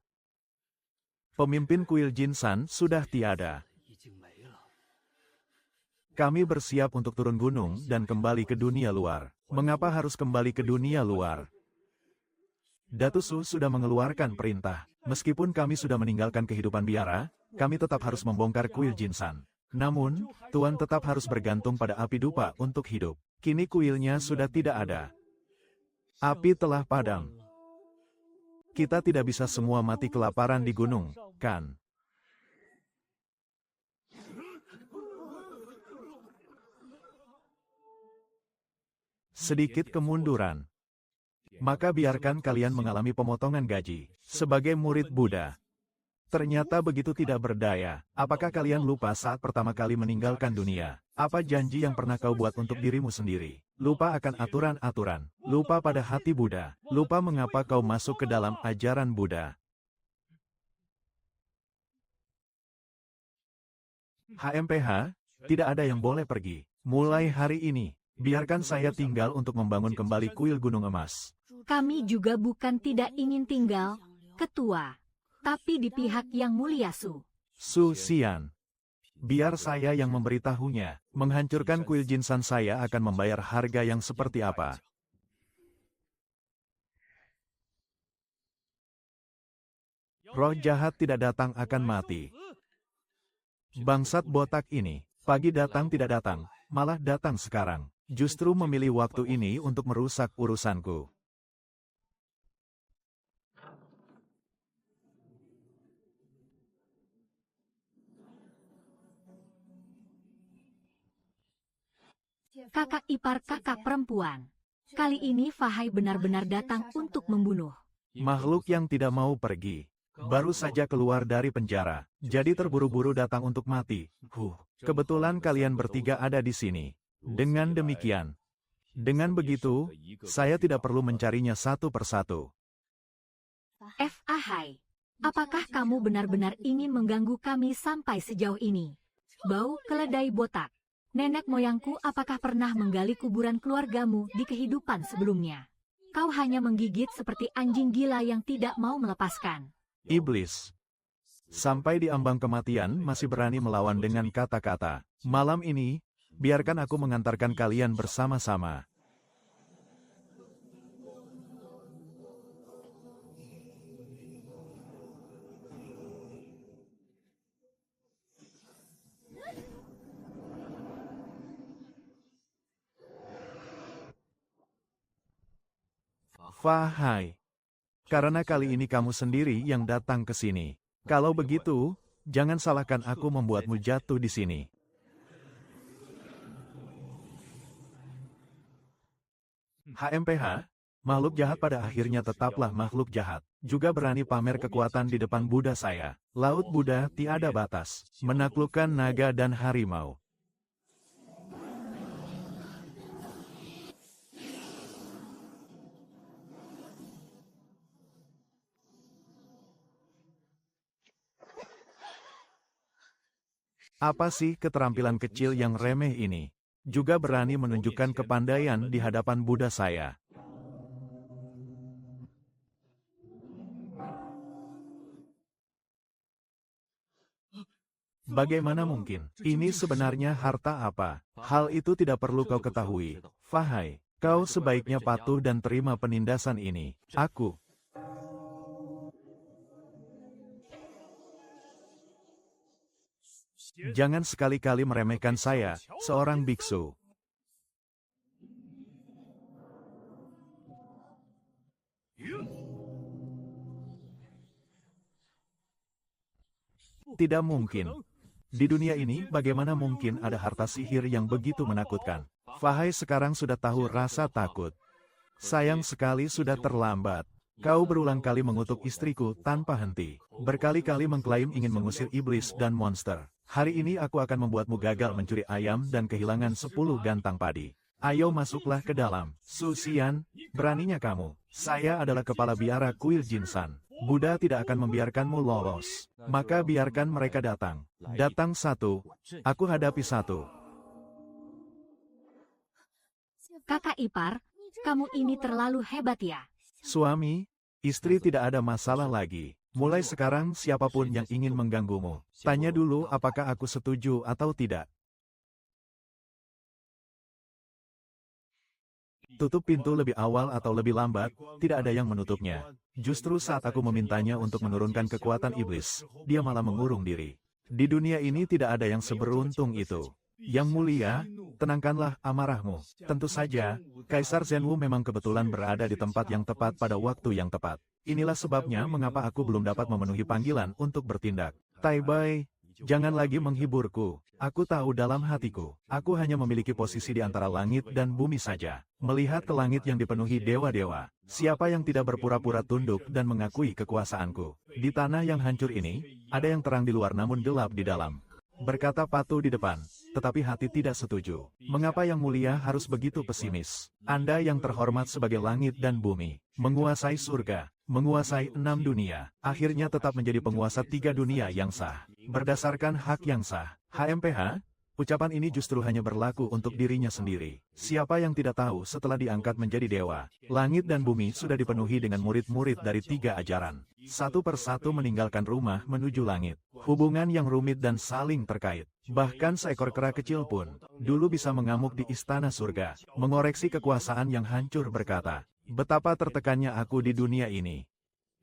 Pemimpin kuil Jinsan sudah tiada. Kami bersiap untuk turun gunung dan kembali ke dunia luar. Mengapa harus kembali ke dunia luar? Datu Su sudah mengeluarkan perintah. Meskipun kami sudah meninggalkan kehidupan biara, kami tetap harus membongkar kuil Jinsan. Namun, Tuan tetap harus bergantung pada api dupa untuk hidup. Kini kuilnya sudah tidak ada. Api telah padam. Kita tidak bisa semua mati kelaparan di gunung, kan? Sedikit kemunduran. Maka biarkan kalian mengalami pemotongan gaji. Sebagai murid Buddha. Ternyata begitu tidak berdaya. Apakah kalian lupa saat pertama kali meninggalkan dunia? Apa janji yang pernah kau buat untuk dirimu sendiri? Lupa akan aturan-aturan. Lupa pada hati Buddha. Lupa mengapa kau masuk ke dalam ajaran Buddha. HMPH, tidak ada yang boleh pergi. Mulai hari ini, biarkan saya tinggal untuk membangun kembali kuil Gunung Emas. Kami juga bukan tidak ingin tinggal, Ketua. Tapi di pihak yang mulia Su. Su Xian. Biar saya yang memberitahunya. Menghancurkan kuil Jinsan saya akan membayar harga yang seperti apa. Roh jahat tidak datang akan mati. Bangsat botak ini, pagi datang tidak datang, malah datang sekarang. Justru memilih waktu ini untuk merusak urusanku. Kakak ipar kakak perempuan. Kali ini Fahai benar-benar datang untuk membunuh. Makhluk yang tidak mau pergi. Baru saja keluar dari penjara. Jadi terburu-buru datang untuk mati. Kebetulan kalian bertiga ada di sini. Dengan demikian. Dengan begitu, saya tidak perlu mencarinya satu persatu. Fahai, apakah kamu benar-benar ingin mengganggu kami sampai sejauh ini? Bau keledai botak. Nenek moyangku apakah pernah menggali kuburan keluargamu di kehidupan sebelumnya? Kau hanya menggigit seperti anjing gila yang tidak mau melepaskan. Iblis. Sampai di ambang kematian masih berani melawan dengan kata-kata. Malam ini, biarkan aku mengantarkan kalian bersama-sama. Fahai. Karena kali ini kamu sendiri yang datang ke sini. Kalau begitu, jangan salahkan aku membuatmu jatuh di sini. HMPH, makhluk jahat pada akhirnya tetaplah makhluk jahat. Juga berani pamer kekuatan di depan Buddha saya. Laut Buddha tiada batas. Menaklukkan naga dan harimau. Apa sih keterampilan kecil yang remeh ini? Juga berani menunjukkan kepandaian di hadapan Buddha saya. Bagaimana mungkin? Ini sebenarnya harta apa? Hal itu tidak perlu kau ketahui. Fahai, kau sebaiknya patuh dan terima penindasan ini. Aku. Jangan sekali-kali meremehkan saya, seorang biksu. Tidak mungkin. Di dunia ini, bagaimana mungkin ada harta sihir yang begitu menakutkan? Fahai sekarang sudah tahu rasa takut. Sayang sekali sudah terlambat. Kau berulang kali mengutuk istriku tanpa henti. Berkali-kali mengklaim ingin mengusir iblis dan monster. Hari ini aku akan membuatmu gagal mencuri ayam dan kehilangan 10 gantang padi. Ayo masuklah ke dalam. Susian, beraninya kamu. Saya adalah kepala biara kuil Jinsan. Buddha tidak akan membiarkanmu lolos. Maka biarkan mereka datang. Datang satu, aku hadapi satu. Kakak ipar, kamu ini terlalu hebat ya. Suami, istri tidak ada masalah lagi. Mulai sekarang siapapun yang ingin mengganggumu, tanya dulu apakah aku setuju atau tidak. Tutup pintu lebih awal atau lebih lambat, tidak ada yang menutupnya. Justru saat aku memintanya untuk menurunkan kekuatan iblis, dia malah mengurung diri. Di dunia ini tidak ada yang seberuntung itu. Yang mulia, tenangkanlah amarahmu. Tentu saja, Kaisar Zhenwu memang kebetulan berada di tempat yang tepat pada waktu yang tepat. Inilah sebabnya mengapa aku belum dapat memenuhi panggilan untuk bertindak. Tai Bai, jangan lagi menghiburku. Aku tahu dalam hatiku, aku hanya memiliki posisi di antara langit dan bumi saja. Melihat ke langit yang dipenuhi dewa-dewa, siapa yang tidak berpura-pura tunduk dan mengakui kekuasaanku? Di tanah yang hancur ini, ada yang terang di luar namun gelap di dalam. Berkata patuh di depan, tetapi hati tidak setuju. Mengapa yang mulia harus begitu pesimis? Anda yang terhormat sebagai langit dan bumi, menguasai surga, menguasai 6 dunia, akhirnya tetap menjadi penguasa 3 dunia yang sah. Berdasarkan hak yang sah, HMPH, ucapan ini justru hanya berlaku untuk dirinya sendiri. Siapa yang tidak tahu setelah diangkat menjadi dewa, langit dan bumi sudah dipenuhi dengan murid-murid dari 3 ajaran. Satu persatu meninggalkan rumah menuju langit. Hubungan yang rumit dan saling terkait. Bahkan seekor kera kecil pun, dulu bisa mengamuk di istana surga, mengoreksi kekuasaan yang hancur berkata, betapa tertekannya aku di dunia ini.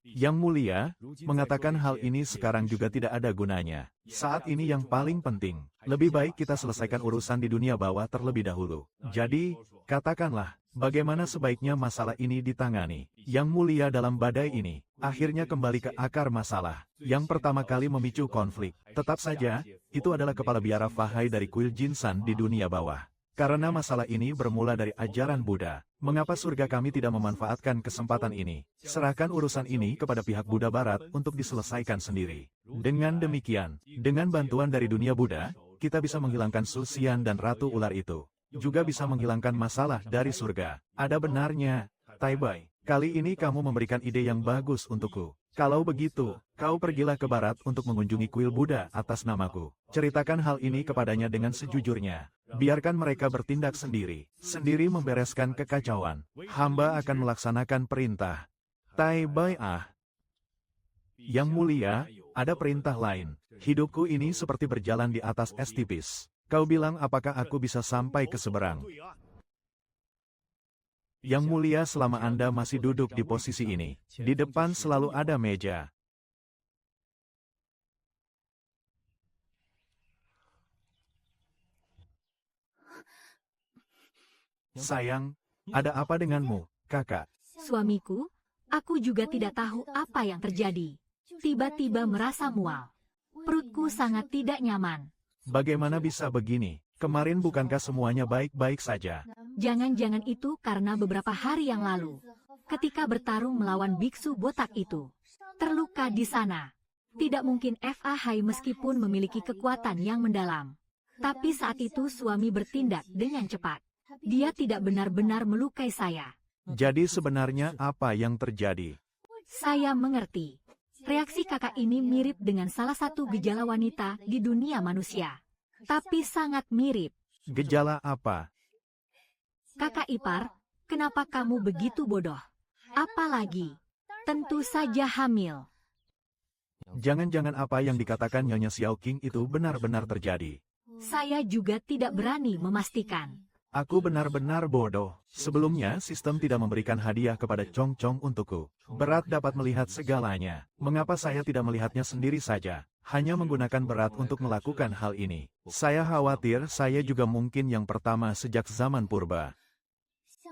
Yang mulia, mengatakan hal ini sekarang juga tidak ada gunanya. Saat ini yang paling penting, lebih baik kita selesaikan urusan di dunia bawah terlebih dahulu. Jadi, katakanlah, bagaimana sebaiknya masalah ini ditangani. Yang mulia dalam badai ini, akhirnya kembali ke akar masalah. Yang pertama kali memicu konflik. Tetap saja, itu adalah kepala biara Fahai dari kuil Jinsan di dunia bawah. Karena masalah ini bermula dari ajaran Buddha, mengapa surga kami tidak memanfaatkan kesempatan ini? Serahkan urusan ini kepada pihak Buddha Barat untuk diselesaikan sendiri. Dengan demikian, dengan bantuan dari dunia Buddha, kita bisa menghilangkan Susian dan Ratu Ular itu. Juga bisa menghilangkan masalah dari surga. Ada benarnya, Tai Bai. Kali ini kamu memberikan ide yang bagus untukku. Kalau begitu, kau pergilah ke barat untuk mengunjungi kuil Buddha atas namaku. Ceritakan hal ini kepadanya dengan sejujurnya. Biarkan mereka bertindak sendiri. Sendiri membereskan kekacauan. Hamba akan melaksanakan perintah. Tai Bai Yang mulia, ada perintah lain. Hidupku ini seperti berjalan di atas es tipis. Kau bilang apakah aku bisa sampai ke seberang? Yang mulia selama Anda masih duduk di posisi ini, di depan selalu ada meja. Sayang, ada apa denganmu, kakak? Suamiku, aku juga tidak tahu apa yang terjadi. Tiba-tiba merasa mual. Perutku sangat tidak nyaman. Bagaimana bisa begini? Kemarin bukankah semuanya baik-baik saja? Jangan-jangan itu karena beberapa hari yang lalu, ketika bertarung melawan biksu botak itu, terluka di sana. Tidak mungkin Fahai meskipun memiliki kekuatan yang mendalam. Tapi saat itu suami bertindak dengan cepat. Dia tidak benar-benar melukai saya. Jadi sebenarnya apa yang terjadi? Saya mengerti. Reaksi kakak ini mirip dengan salah satu gejala wanita di dunia manusia. Tapi sangat mirip. Gejala apa? Kakak ipar, kenapa kamu begitu bodoh? Apalagi, tentu saja hamil. Jangan-jangan apa yang dikatakan Nyonya Xiao Qing itu benar-benar terjadi. Saya juga tidak berani memastikan. Aku benar-benar bodoh. Sebelumnya, sistem tidak memberikan hadiah kepada Chong Chong untukku. Berat dapat melihat segalanya. Mengapa saya tidak melihatnya sendiri saja? Hanya menggunakan berat untuk melakukan hal ini. Saya khawatir saya juga mungkin yang pertama sejak zaman purba.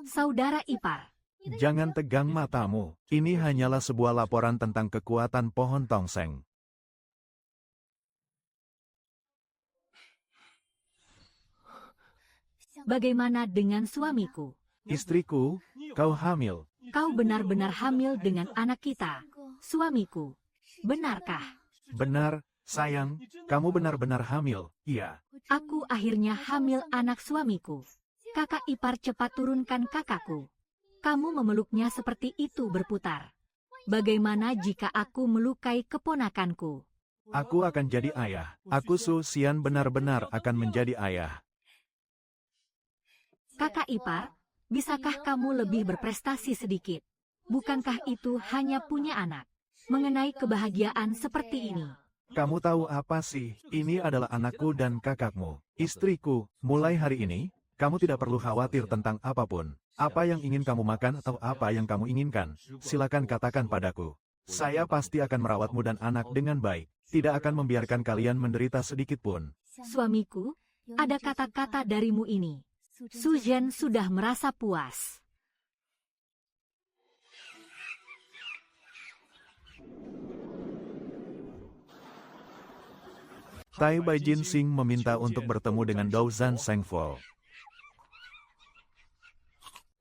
Saudara ipar, Jangan tegang matamu. Ini hanyalah sebuah laporan tentang kekuatan pohon tongseng. bagaimana dengan suamiku? Istriku, kau hamil. Kau benar-benar hamil dengan anak kita, suamiku. Benarkah? Benar, sayang, kamu benar-benar hamil. Iya. Aku akhirnya hamil anak suamiku. Kakak ipar cepat turunkan kakakku. Kamu memeluknya seperti itu berputar. Bagaimana jika aku melukai keponakanku? Aku akan jadi ayah. Aku Su Xian benar-benar akan menjadi ayah. Kakak ipar, bisakah kamu lebih berprestasi sedikit? Bukankah itu hanya punya anak? Mengenai kebahagiaan seperti ini. Kamu tahu apa sih? Ini adalah anakku dan kakakmu. Istriku, mulai hari ini, kamu tidak perlu khawatir tentang apapun. Apa yang ingin kamu makan atau apa yang kamu inginkan, silakan katakan padaku. Saya pasti akan merawatmu dan anak dengan baik. Tidak akan membiarkan kalian menderita sedikit pun. Suamiku, ada kata-kata darimu ini. Su Zhen sudah merasa puas. Tai Bai Jinsing meminta untuk bertemu dengan Douzan Shengfo.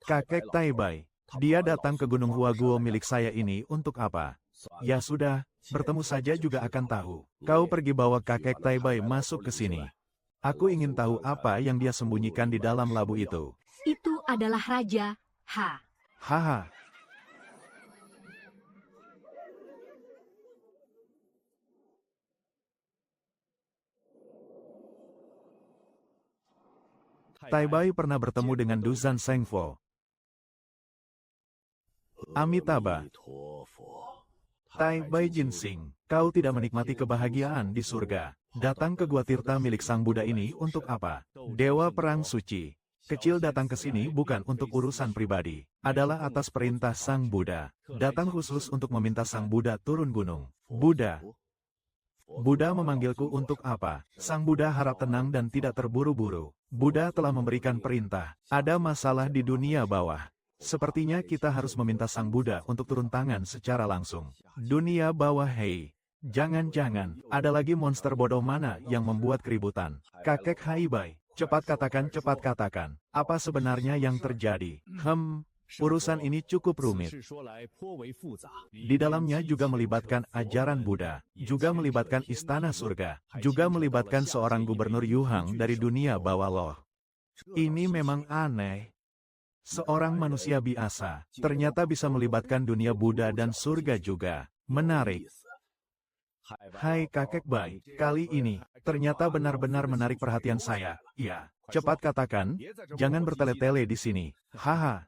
Kakek Tai Bai, dia datang ke Gunung Huaguo milik saya ini untuk apa? Ya sudah, bertemu saja juga akan tahu. Kau pergi bawa kakek Tai Bai masuk ke sini. Aku ingin tahu apa yang dia sembunyikan di dalam labu itu. Itu adalah Raja Ha. Haha. Tai Bai pernah bertemu dengan Duzan Shengfo. Amitabha. Tai Bai Jinsing, kau tidak menikmati kebahagiaan di surga. Datang ke Gua Tirta milik Sang Buddha ini untuk apa? Dewa Perang Suci. Kecil datang ke sini bukan untuk urusan pribadi. Adalah atas perintah Sang Buddha. Datang khusus untuk meminta Sang Buddha turun gunung. Buddha. Buddha memanggilku untuk apa? Sang Buddha harap tenang dan tidak terburu-buru. Buddha telah memberikan perintah. Ada masalah di dunia bawah. Sepertinya kita harus meminta Sang Buddha untuk turun tangan secara langsung. Dunia bawah, hei. Jangan-jangan, ada lagi monster bodoh mana yang membuat keributan. Kakek Hai Bai, cepat katakan. Apa sebenarnya yang terjadi? Urusan ini cukup rumit. Di dalamnya juga melibatkan ajaran Buddha, juga melibatkan istana surga, juga melibatkan seorang gubernur Yuhang dari dunia bawah loh. Ini memang aneh. Seorang manusia biasa, ternyata bisa melibatkan dunia Buddha dan surga juga. Menarik. Hai kakek Bai, kali ini, ternyata benar-benar menarik perhatian saya. Iya, cepat katakan, jangan bertele-tele di sini. Haha.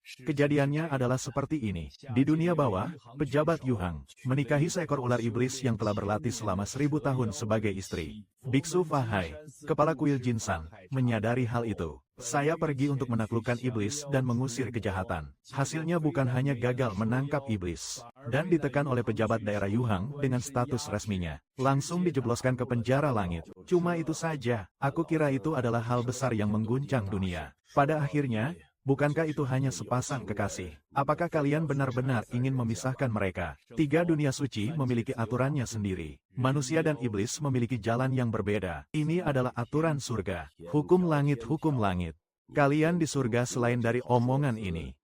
Kejadiannya adalah seperti ini. Di dunia bawah, pejabat Yuhang menikahi seekor ular iblis yang telah berlatih selama 1000 tahun sebagai istri. Biksu Fahai, kepala kuil Jinsan, menyadari hal itu. Saya pergi untuk menaklukkan iblis dan mengusir kejahatan. Hasilnya bukan hanya gagal menangkap iblis, dan ditekan oleh pejabat daerah Yuhang dengan status resminya. Langsung dijebloskan ke penjara langit. Cuma itu saja, aku kira itu adalah hal besar yang mengguncang dunia. Pada akhirnya, bukankah itu hanya sepasang kekasih? Apakah kalian benar-benar ingin memisahkan mereka? 3 dunia suci memiliki aturannya sendiri. Manusia dan iblis memiliki jalan yang berbeda. Ini adalah aturan surga. Hukum langit. Kalian di surga selain dari omongan ini.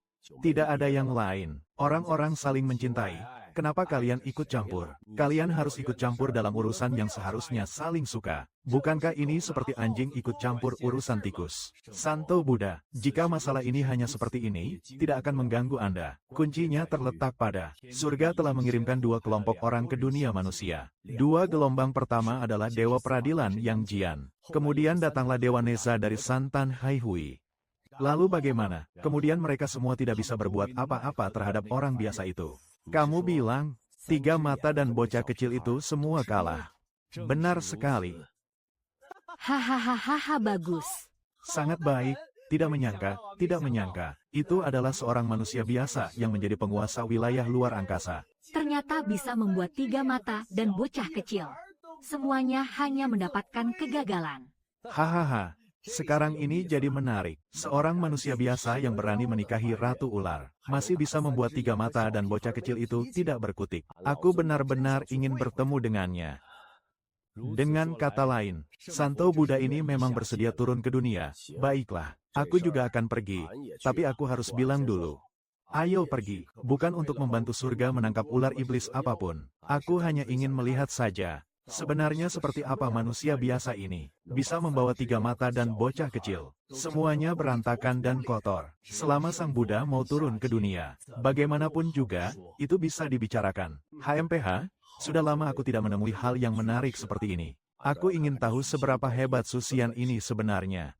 Tidak ada yang lain. Orang-orang saling mencintai. Kenapa kalian ikut campur? Kalian harus ikut campur dalam urusan yang seharusnya saling suka. Bukankah ini seperti anjing ikut campur urusan tikus? Santo Buddha, jika masalah ini hanya seperti ini, tidak akan mengganggu Anda. Kuncinya terletak pada, surga telah mengirimkan 2 kelompok orang ke dunia manusia. 2 gelombang pertama adalah Dewa Peradilan Yang Jian. Kemudian datanglah Dewa Neza dari Santan Hai Hui. Lalu bagaimana? Kemudian mereka semua tidak bisa berbuat apa-apa terhadap orang biasa itu. Kamu bilang, Tiga mata dan bocah kecil itu semua kalah. Benar sekali. Hahaha, bagus. Sangat baik. Tidak menyangka. Itu adalah seorang manusia biasa yang menjadi penguasa wilayah luar angkasa. Ternyata bisa membuat tiga mata dan bocah kecil. Semuanya hanya mendapatkan kegagalan. Hahaha. Sekarang ini jadi menarik. Seorang manusia biasa yang berani menikahi Ratu Ular. Masih bisa membuat tiga mata dan bocah kecil itu tidak berkutik. Aku benar-benar ingin bertemu dengannya. Dengan kata lain, Santo Buddha ini memang bersedia turun ke dunia. Baiklah, aku juga akan pergi. Tapi aku harus bilang dulu. Ayo pergi, bukan untuk membantu surga menangkap ular iblis apapun. Aku hanya ingin melihat saja. Sebenarnya seperti apa manusia biasa ini? Bisa membawa tiga mata dan bocah kecil. Semuanya berantakan dan kotor. Selama Sang Buddha mau turun ke dunia, bagaimanapun juga, itu bisa dibicarakan. HMPH, sudah lama aku tidak menemui hal yang menarik seperti ini. Aku ingin tahu seberapa hebat Susian ini sebenarnya.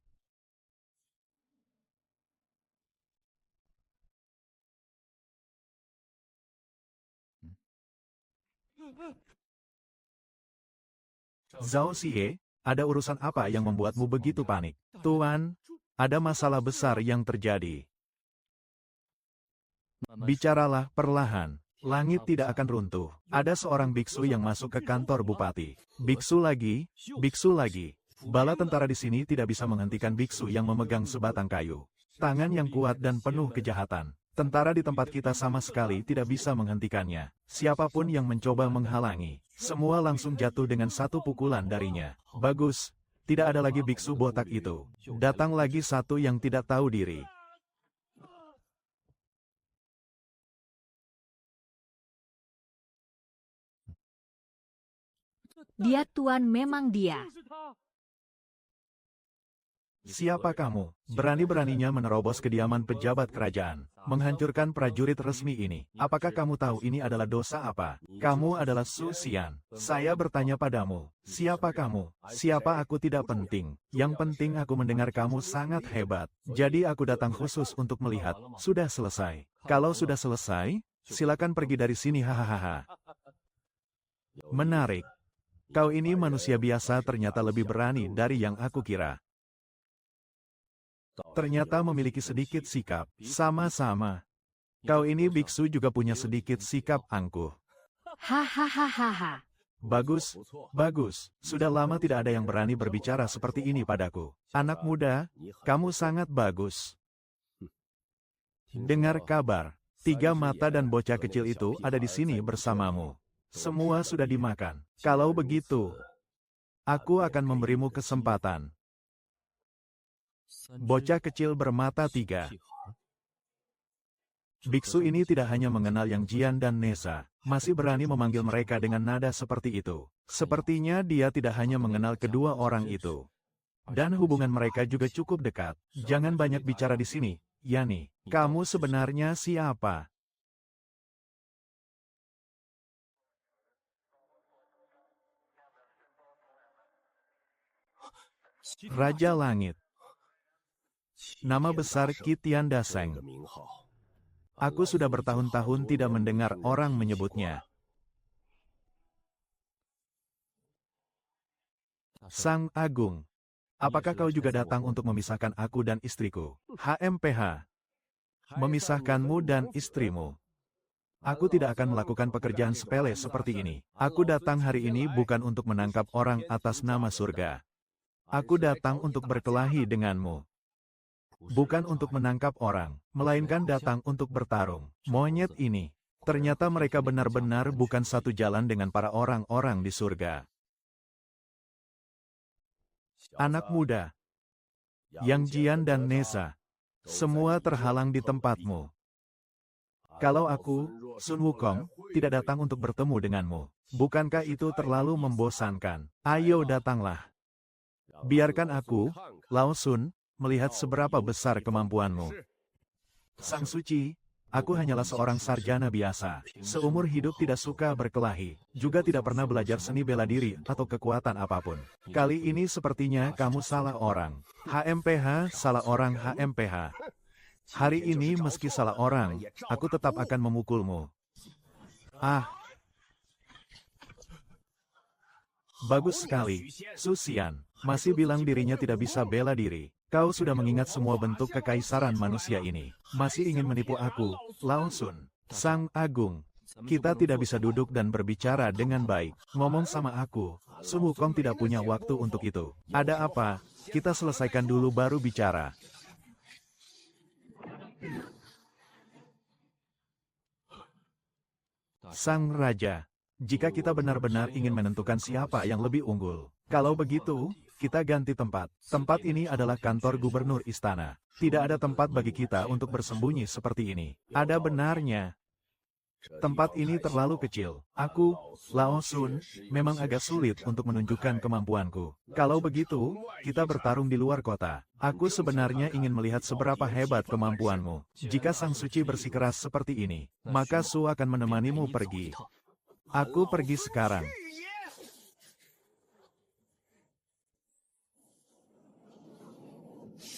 Zhao Xie, ada urusan apa yang membuatmu begitu panik? Tuan, ada masalah besar yang terjadi. Bicaralah perlahan. Langit tidak akan runtuh. Ada seorang biksu yang masuk ke kantor bupati. Biksu lagi. Bala tentara di sini tidak bisa menghentikan biksu yang memegang sebatang kayu. Tangan yang kuat dan penuh kejahatan. Tentara di tempat kita sama sekali tidak bisa menghentikannya. Siapapun yang mencoba menghalangi, semua langsung jatuh dengan satu pukulan darinya. Bagus, tidak ada lagi biksu botak itu. Datang lagi satu yang tidak tahu diri. Dia tuan, memang dia. Siapa kamu? Berani-beraninya menerobos kediaman pejabat kerajaan, menghancurkan prajurit resmi ini. Apakah kamu tahu ini adalah dosa apa? Kamu adalah Susian. Saya bertanya padamu, siapa kamu? Siapa aku tidak penting. Yang penting aku mendengar kamu sangat hebat. Jadi aku datang khusus untuk melihat. Sudah selesai. Kalau sudah selesai, silakan pergi dari sini. Hahaha. Menarik. Kau ini manusia biasa ternyata lebih berani dari yang aku kira. Ternyata memiliki sedikit sikap. Sama-sama. Kau ini biksu juga punya sedikit sikap angkuh. Hahaha. Bagus. Sudah lama tidak ada yang berani berbicara seperti ini padaku. Anak muda, kamu sangat bagus. Dengar kabar, tiga mata dan bocah kecil itu ada di sini bersamamu. Semua sudah dimakan. Kalau begitu, aku akan memberimu kesempatan. Bocah kecil bermata tiga. Biksu ini tidak hanya mengenal Yang Jian dan Nesa, masih berani memanggil mereka dengan nada seperti itu. Sepertinya dia tidak hanya mengenal kedua orang itu. Dan hubungan mereka juga cukup dekat. Jangan banyak bicara di sini, Yani. Kamu sebenarnya siapa? Raja Langit. Nama besar Qitian Daseng. Aku sudah bertahun-tahun tidak mendengar orang menyebutnya. Sang Agung, apakah kau juga datang untuk memisahkan aku dan istriku? HMPH. Memisahkanmu dan istrimu. Aku tidak akan melakukan pekerjaan sepele seperti ini. Aku datang hari ini bukan untuk menangkap orang atas nama surga. Aku datang untuk berkelahi denganmu. Bukan untuk menangkap orang, melainkan datang untuk bertarung. Monyet ini, ternyata mereka benar-benar bukan satu jalan dengan para orang-orang di surga. Anak muda, Yang Jian dan Nesa, semua terhalang di tempatmu. Kalau aku, Sun Wukong, tidak datang untuk bertemu denganmu, bukankah itu terlalu membosankan? Ayo datanglah. Biarkan aku, Lao Sun, melihat seberapa besar kemampuanmu. Sang Suci, aku hanyalah seorang sarjana biasa. Seumur hidup tidak suka berkelahi. Juga tidak pernah belajar seni bela diri atau kekuatan apapun. Kali ini sepertinya kamu salah orang. HMPH, salah orang HMPH. Hari ini meski salah orang, aku tetap akan memukulmu. Ah, Bagus sekali. Su Xian masih bilang dirinya tidak bisa bela diri. Kau sudah mengingat semua bentuk kekaisaran manusia ini. Masih ingin menipu aku, Lao Sun, Sang Agung. Kita tidak bisa duduk dan berbicara dengan baik. Ngomong sama aku, Sun Wukong tidak punya waktu untuk itu. Ada apa? Kita selesaikan dulu baru bicara. Sang Raja, jika kita benar-benar ingin menentukan siapa yang lebih unggul, kalau begitu, kita ganti tempat. Tempat ini adalah kantor gubernur istana. Tidak ada tempat bagi kita untuk bersembunyi seperti ini. Ada benarnya. Tempat ini terlalu kecil. Aku, Lao Sun, memang agak sulit untuk menunjukkan kemampuanku. Kalau begitu, kita bertarung di luar kota. Aku sebenarnya ingin melihat seberapa hebat kemampuanmu. Jika Sang Suci bersikeras seperti ini, maka Su akan menemanimu pergi. Aku pergi sekarang.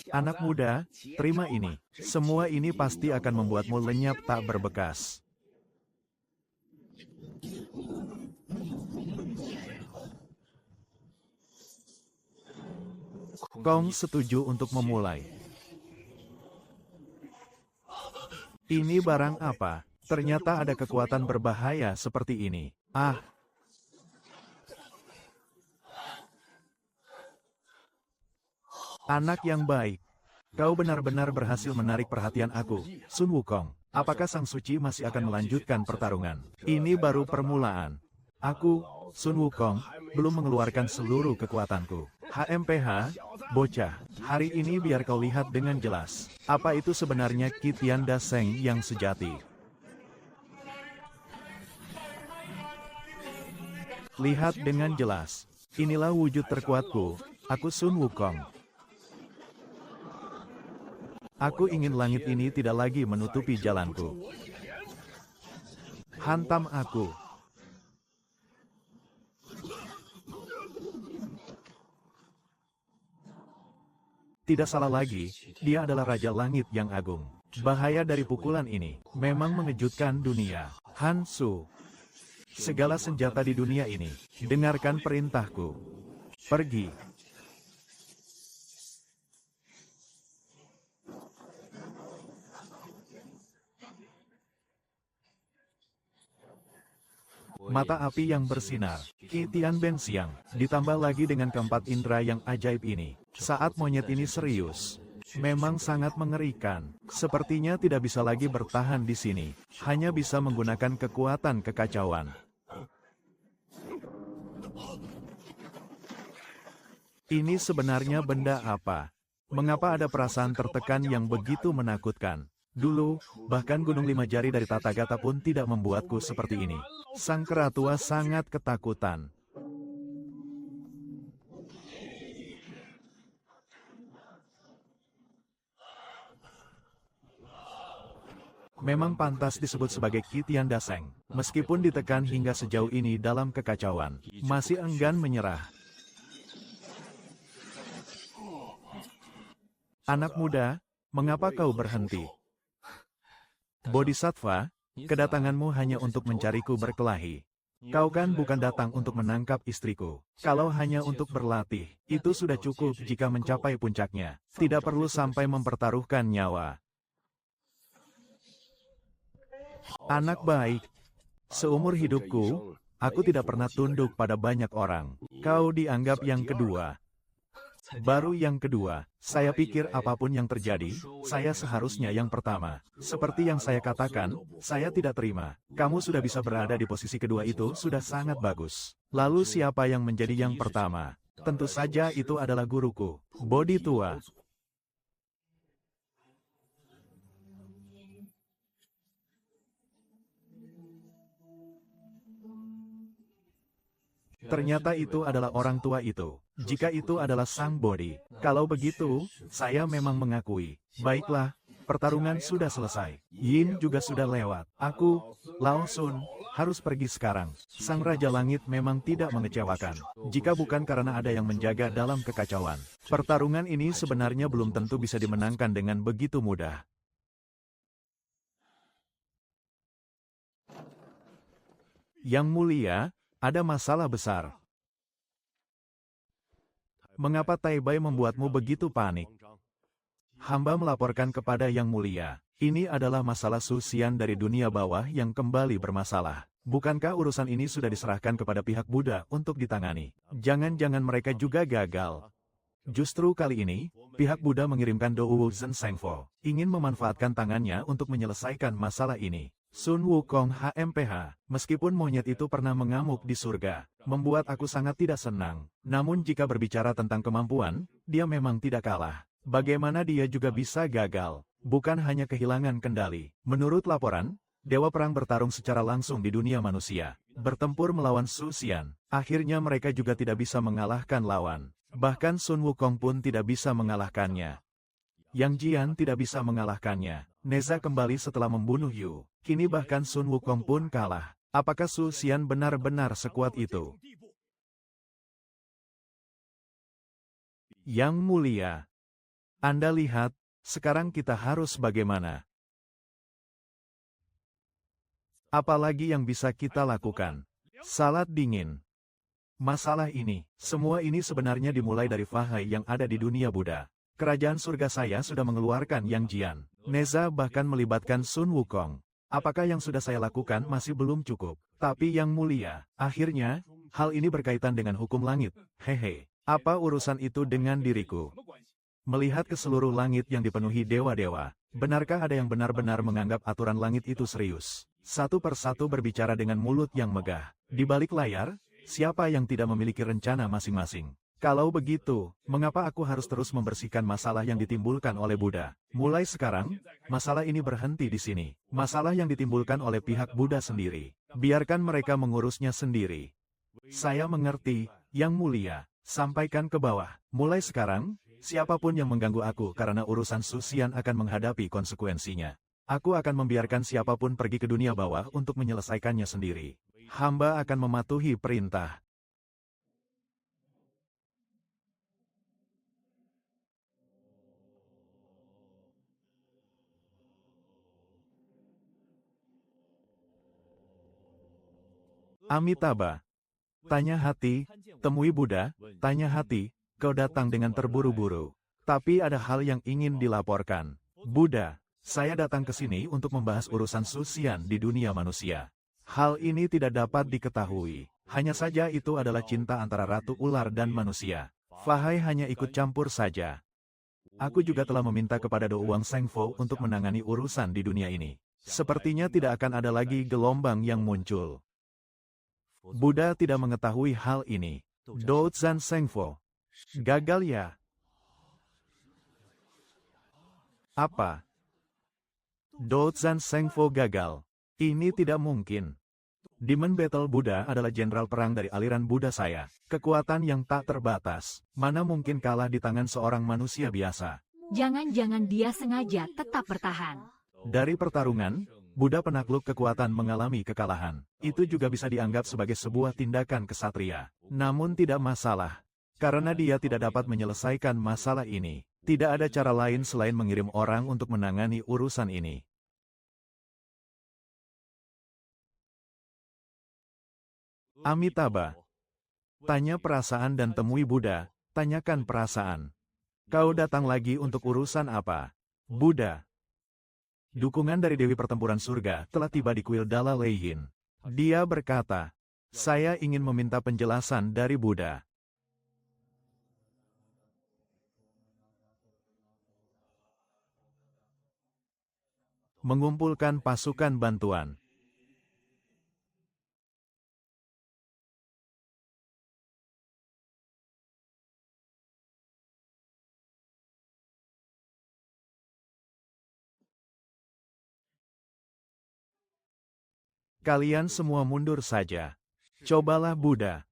Anak muda, terima ini. Semua ini pasti akan membuatmu lenyap tak berbekas. Kong setuju untuk memulai. Ini barang apa? Ternyata ada kekuatan berbahaya seperti ini. Ah! Anak yang baik. Kau benar-benar berhasil menarik perhatian aku, Sun Wukong. Apakah Sang Suci masih akan melanjutkan pertarungan? Ini baru permulaan. Aku, Sun Wukong, belum mengeluarkan seluruh kekuatanku. HMPH, bocah, hari ini biar kau lihat dengan jelas. Apa itu sebenarnya Qi Tian Seng yang sejati? Lihat dengan jelas. Inilah wujud terkuatku, aku Sun Wukong. Aku ingin langit ini tidak lagi menutupi jalanku. Hantam aku. Tidak salah lagi, dia adalah Raja Langit yang agung. Bahaya dari pukulan ini memang mengejutkan dunia. Han Su. Segala senjata di dunia ini, dengarkan perintahku. Pergi. Mata api yang bersinar, Qi Tian Siang, ditambah lagi dengan keempat indera yang ajaib ini. Saat monyet ini serius, memang sangat mengerikan. Sepertinya tidak bisa lagi bertahan di sini, hanya bisa menggunakan kekuatan kekacauan. Ini sebenarnya benda apa? Mengapa ada perasaan tertekan yang begitu menakutkan? Dulu, bahkan Gunung Lima Jari dari Tathagata pun tidak membuatku seperti ini. Sang Keratua sangat ketakutan. Memang pantas disebut sebagai Qi Tian Seng. Meskipun ditekan hingga sejauh ini dalam kekacauan, masih enggan menyerah. Anak muda, mengapa kau berhenti? Bodhisattva, kedatanganmu hanya untuk mencariku berkelahi. Kau kan bukan datang untuk menangkap istriku. Kalau hanya untuk berlatih, itu sudah cukup jika mencapai puncaknya. Tidak perlu sampai mempertaruhkan nyawa. Anak baik, seumur hidupku, aku tidak pernah tunduk pada banyak orang. Kau dianggap yang kedua. Baru yang kedua, saya pikir apapun yang terjadi, saya seharusnya yang pertama. Seperti yang saya katakan, saya tidak terima. Kamu sudah bisa berada di posisi kedua itu sudah sangat bagus. Lalu siapa yang menjadi yang pertama? Tentu saja itu adalah guruku, Bodhi tua. Ternyata itu adalah orang tua itu. Jika itu adalah Sang Bodhi, kalau begitu, saya memang mengakui. Baiklah, pertarungan sudah selesai. Yin juga sudah lewat. Aku, Lao Sun, harus pergi sekarang. Sang Raja Langit memang tidak mengecewakan. Jika bukan karena ada yang menjaga dalam kekacauan, pertarungan ini sebenarnya belum tentu bisa dimenangkan dengan begitu mudah. Yang mulia, ada masalah besar. Mengapa Taibai membuatmu begitu panik? Hamba melaporkan kepada Yang Mulia. Ini adalah masalah Susian dari dunia bawah yang kembali bermasalah. Bukankah urusan ini sudah diserahkan kepada pihak Buddha untuk ditangani? Jangan-jangan mereka juga gagal. Justru kali ini, pihak Buddha mengirimkan Dou Zhen Sengfo, ingin memanfaatkan tangannya untuk menyelesaikan masalah ini. Sun Wukong HMPH, meskipun monyet itu pernah mengamuk di surga, membuat aku sangat tidak senang. Namun jika berbicara tentang kemampuan, dia memang tidak kalah. Bagaimana dia juga bisa gagal? Bukan hanya kehilangan kendali. Menurut laporan, Dewa Perang bertarung secara langsung di dunia manusia, bertempur melawan Susian. Akhirnya mereka juga tidak bisa mengalahkan lawan. Bahkan Sun Wukong pun tidak bisa mengalahkannya. Yang Jian tidak bisa mengalahkannya. Neza kembali setelah membunuh Yu. Kini bahkan Sun Wukong pun kalah. Apakah Susian benar-benar sekuat itu? Yang Mulia, Anda lihat, sekarang kita harus bagaimana? Apalagi yang bisa kita lakukan? Salat dingin. Masalah ini, semua ini sebenarnya dimulai dari Fahai yang ada di dunia Buddha. Kerajaan surga saya sudah mengeluarkan Yang Jian. Neza bahkan melibatkan Sun Wukong. Apakah yang sudah saya lakukan masih belum cukup? Tapi Yang Mulia, akhirnya, hal ini berkaitan dengan hukum langit. Hehe, apa urusan itu dengan diriku? Melihat ke seluruh langit yang dipenuhi dewa-dewa, benarkah ada yang benar-benar menganggap aturan langit itu serius? Satu persatu berbicara dengan mulut yang megah. Di balik layar, siapa yang tidak memiliki rencana masing-masing? Kalau begitu, mengapa aku harus terus membersihkan masalah yang ditimbulkan oleh Buddha? Mulai sekarang, masalah ini berhenti di sini. Masalah yang ditimbulkan oleh pihak Buddha sendiri. Biarkan mereka mengurusnya sendiri. Saya mengerti, Yang Mulia. Sampaikan ke bawah. Mulai sekarang, siapapun yang mengganggu aku karena urusan Susian akan menghadapi konsekuensinya. Aku akan membiarkan siapapun pergi ke dunia bawah untuk menyelesaikannya sendiri. Hamba akan mematuhi perintah. Amitabha. Tanya hati, temui Buddha, tanya hati, kau datang dengan terburu-buru. Tapi ada hal yang ingin dilaporkan. Buddha, saya datang ke sini untuk membahas urusan Susian di dunia manusia. Hal ini tidak dapat diketahui. Hanya saja itu adalah cinta antara Ratu Ular dan manusia. Fahai hanya ikut campur saja. Aku juga telah meminta kepada Douang Sengfo untuk menangani urusan di dunia ini. Sepertinya tidak akan ada lagi gelombang yang muncul. Buddha tidak mengetahui hal ini. Douzhan Sengfo. Gagal ya? Apa? Douzhan Sengfo gagal. Ini tidak mungkin. Demon Battle Buddha adalah jenderal perang dari aliran Buddha saya. Kekuatan yang tak terbatas. Mana mungkin kalah di tangan seorang manusia biasa? Jangan-jangan dia sengaja tetap bertahan. Dari pertarungan, Buddha penakluk kekuatan mengalami kekalahan. Itu juga bisa dianggap sebagai sebuah tindakan kesatria. Namun tidak masalah. Karena dia tidak dapat menyelesaikan masalah ini. Tidak ada cara lain selain mengirim orang untuk menangani urusan ini. Amitabha. Tanya perasaan dan temui Buddha, tanyakan perasaan. Kau datang lagi untuk urusan apa? Buddha. Dukungan dari Dewi Pertempuran Surga telah tiba di kuil Dala Leihin. Dia berkata, saya ingin meminta penjelasan dari Buddha. Mengumpulkan pasukan bantuan. Kalian semua mundur saja. Cobalah Buddha.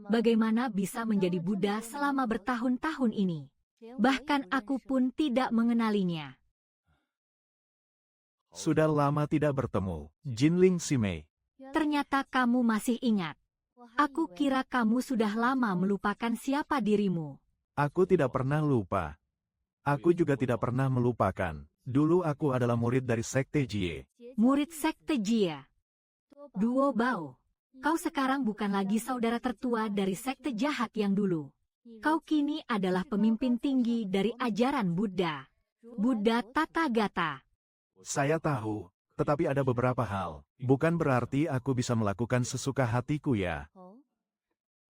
Bagaimana bisa menjadi Buddha selama bertahun-tahun ini? Bahkan aku pun tidak mengenalinya. Sudah lama tidak bertemu. Jinling Simei. Ternyata kamu masih ingat. Aku kira kamu sudah lama melupakan siapa dirimu. Aku tidak pernah lupa. Aku juga tidak pernah melupakan. Dulu aku adalah murid dari Sekte Jie. Murid Sekte Jia. Duo Bao. Kau sekarang bukan lagi saudara tertua dari sekte jahat yang dulu. Kau kini adalah pemimpin tinggi dari ajaran Buddha. Buddha Tathagata. Saya tahu, tetapi ada beberapa hal. Bukan berarti aku bisa melakukan sesuka hatiku ya.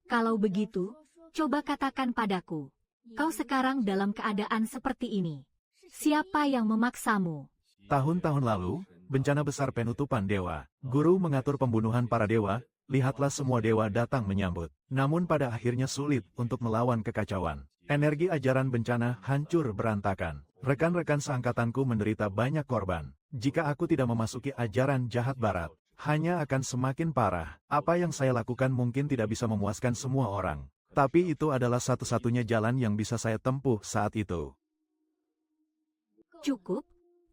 Kalau begitu, coba katakan padaku. Kau sekarang dalam keadaan seperti ini. Siapa yang memaksamu? Tahun-tahun lalu, bencana besar penutupan dewa. Guru mengatur pembunuhan para dewa, lihatlah semua dewa datang menyambut. Namun pada akhirnya sulit untuk melawan kekacauan. Energi ajaran bencana hancur berantakan. Rekan-rekan seangkatanku menderita banyak korban. Jika aku tidak memasuki ajaran jahat barat, hanya akan semakin parah. Apa yang saya lakukan mungkin tidak bisa memuaskan semua orang. Tapi itu adalah satu-satunya jalan yang bisa saya tempuh saat itu. Cukup.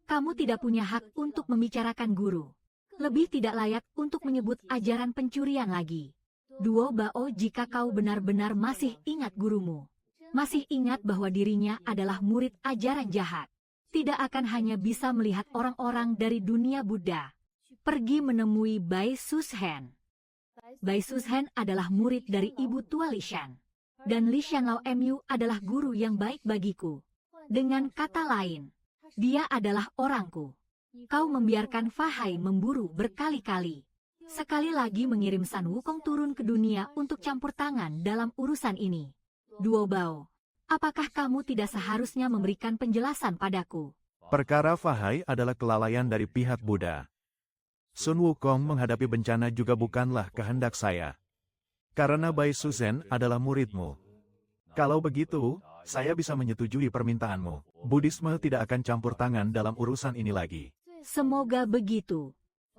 Kamu tidak punya hak untuk membicarakan guru. Lebih tidak layak untuk menyebut ajaran pencurian lagi. Duo Bao, jika kau benar-benar masih ingat gurumu, masih ingat bahwa dirinya adalah murid ajaran jahat, tidak akan hanya bisa melihat orang-orang dari dunia Buddha. Pergi menemui Bai Sushen. Bai Sushen adalah murid dari ibu tua Lishan. Dan Lishan Lao Mu adalah guru yang baik bagiku. Dengan kata lain, dia adalah orangku. Kau membiarkan Fahai memburu berkali-kali. Sekali lagi mengirim San Wukong turun ke dunia untuk campur tangan dalam urusan ini. Duo Bao, apakah kamu tidak seharusnya memberikan penjelasan padaku? Perkara Fahai adalah kelalaian dari pihak Buddha. Sun Wukong menghadapi bencana juga bukanlah kehendak saya. Karena Bai Suzen adalah muridmu. Kalau begitu, saya bisa menyetujui permintaanmu. Buddhisme tidak akan campur tangan dalam urusan ini lagi. Semoga begitu.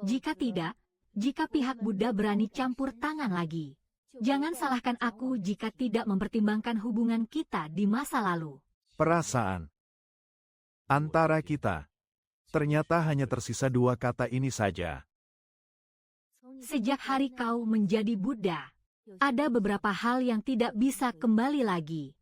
Jika tidak, jika pihak Buddha berani campur tangan lagi, jangan salahkan aku jika tidak mempertimbangkan hubungan kita di masa lalu. Perasaan antara kita. Ternyata hanya tersisa dua kata ini saja. Sejak hari kau menjadi Buddha, ada beberapa hal yang tidak bisa kembali lagi.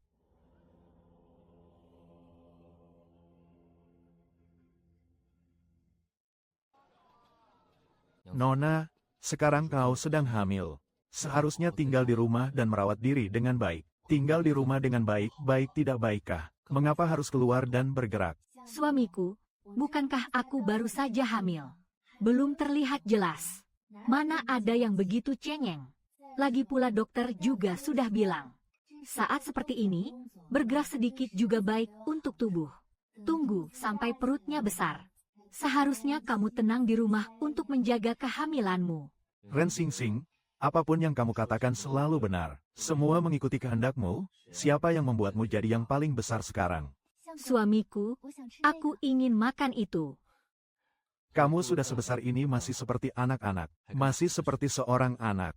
Nona, sekarang kau sedang hamil. Seharusnya tinggal di rumah dan merawat diri dengan baik. Tinggal di rumah dengan baik, baik tidak baikkah? Mengapa harus keluar dan bergerak? Suamiku, bukankah aku baru saja hamil? Belum terlihat jelas. Mana ada yang begitu cengeng? Lagi pula dokter juga sudah bilang, saat seperti ini, bergerak sedikit juga baik untuk tubuh. Tunggu sampai perutnya besar. Seharusnya kamu tenang di rumah untuk menjaga kehamilanmu. Ren Xingxing, apapun yang kamu katakan selalu benar. Semua mengikuti kehendakmu. Siapa yang membuatmu jadi yang paling besar sekarang? Suamiku, aku ingin makan itu. Kamu sudah sebesar ini masih seperti anak-anak. Masih seperti seorang anak.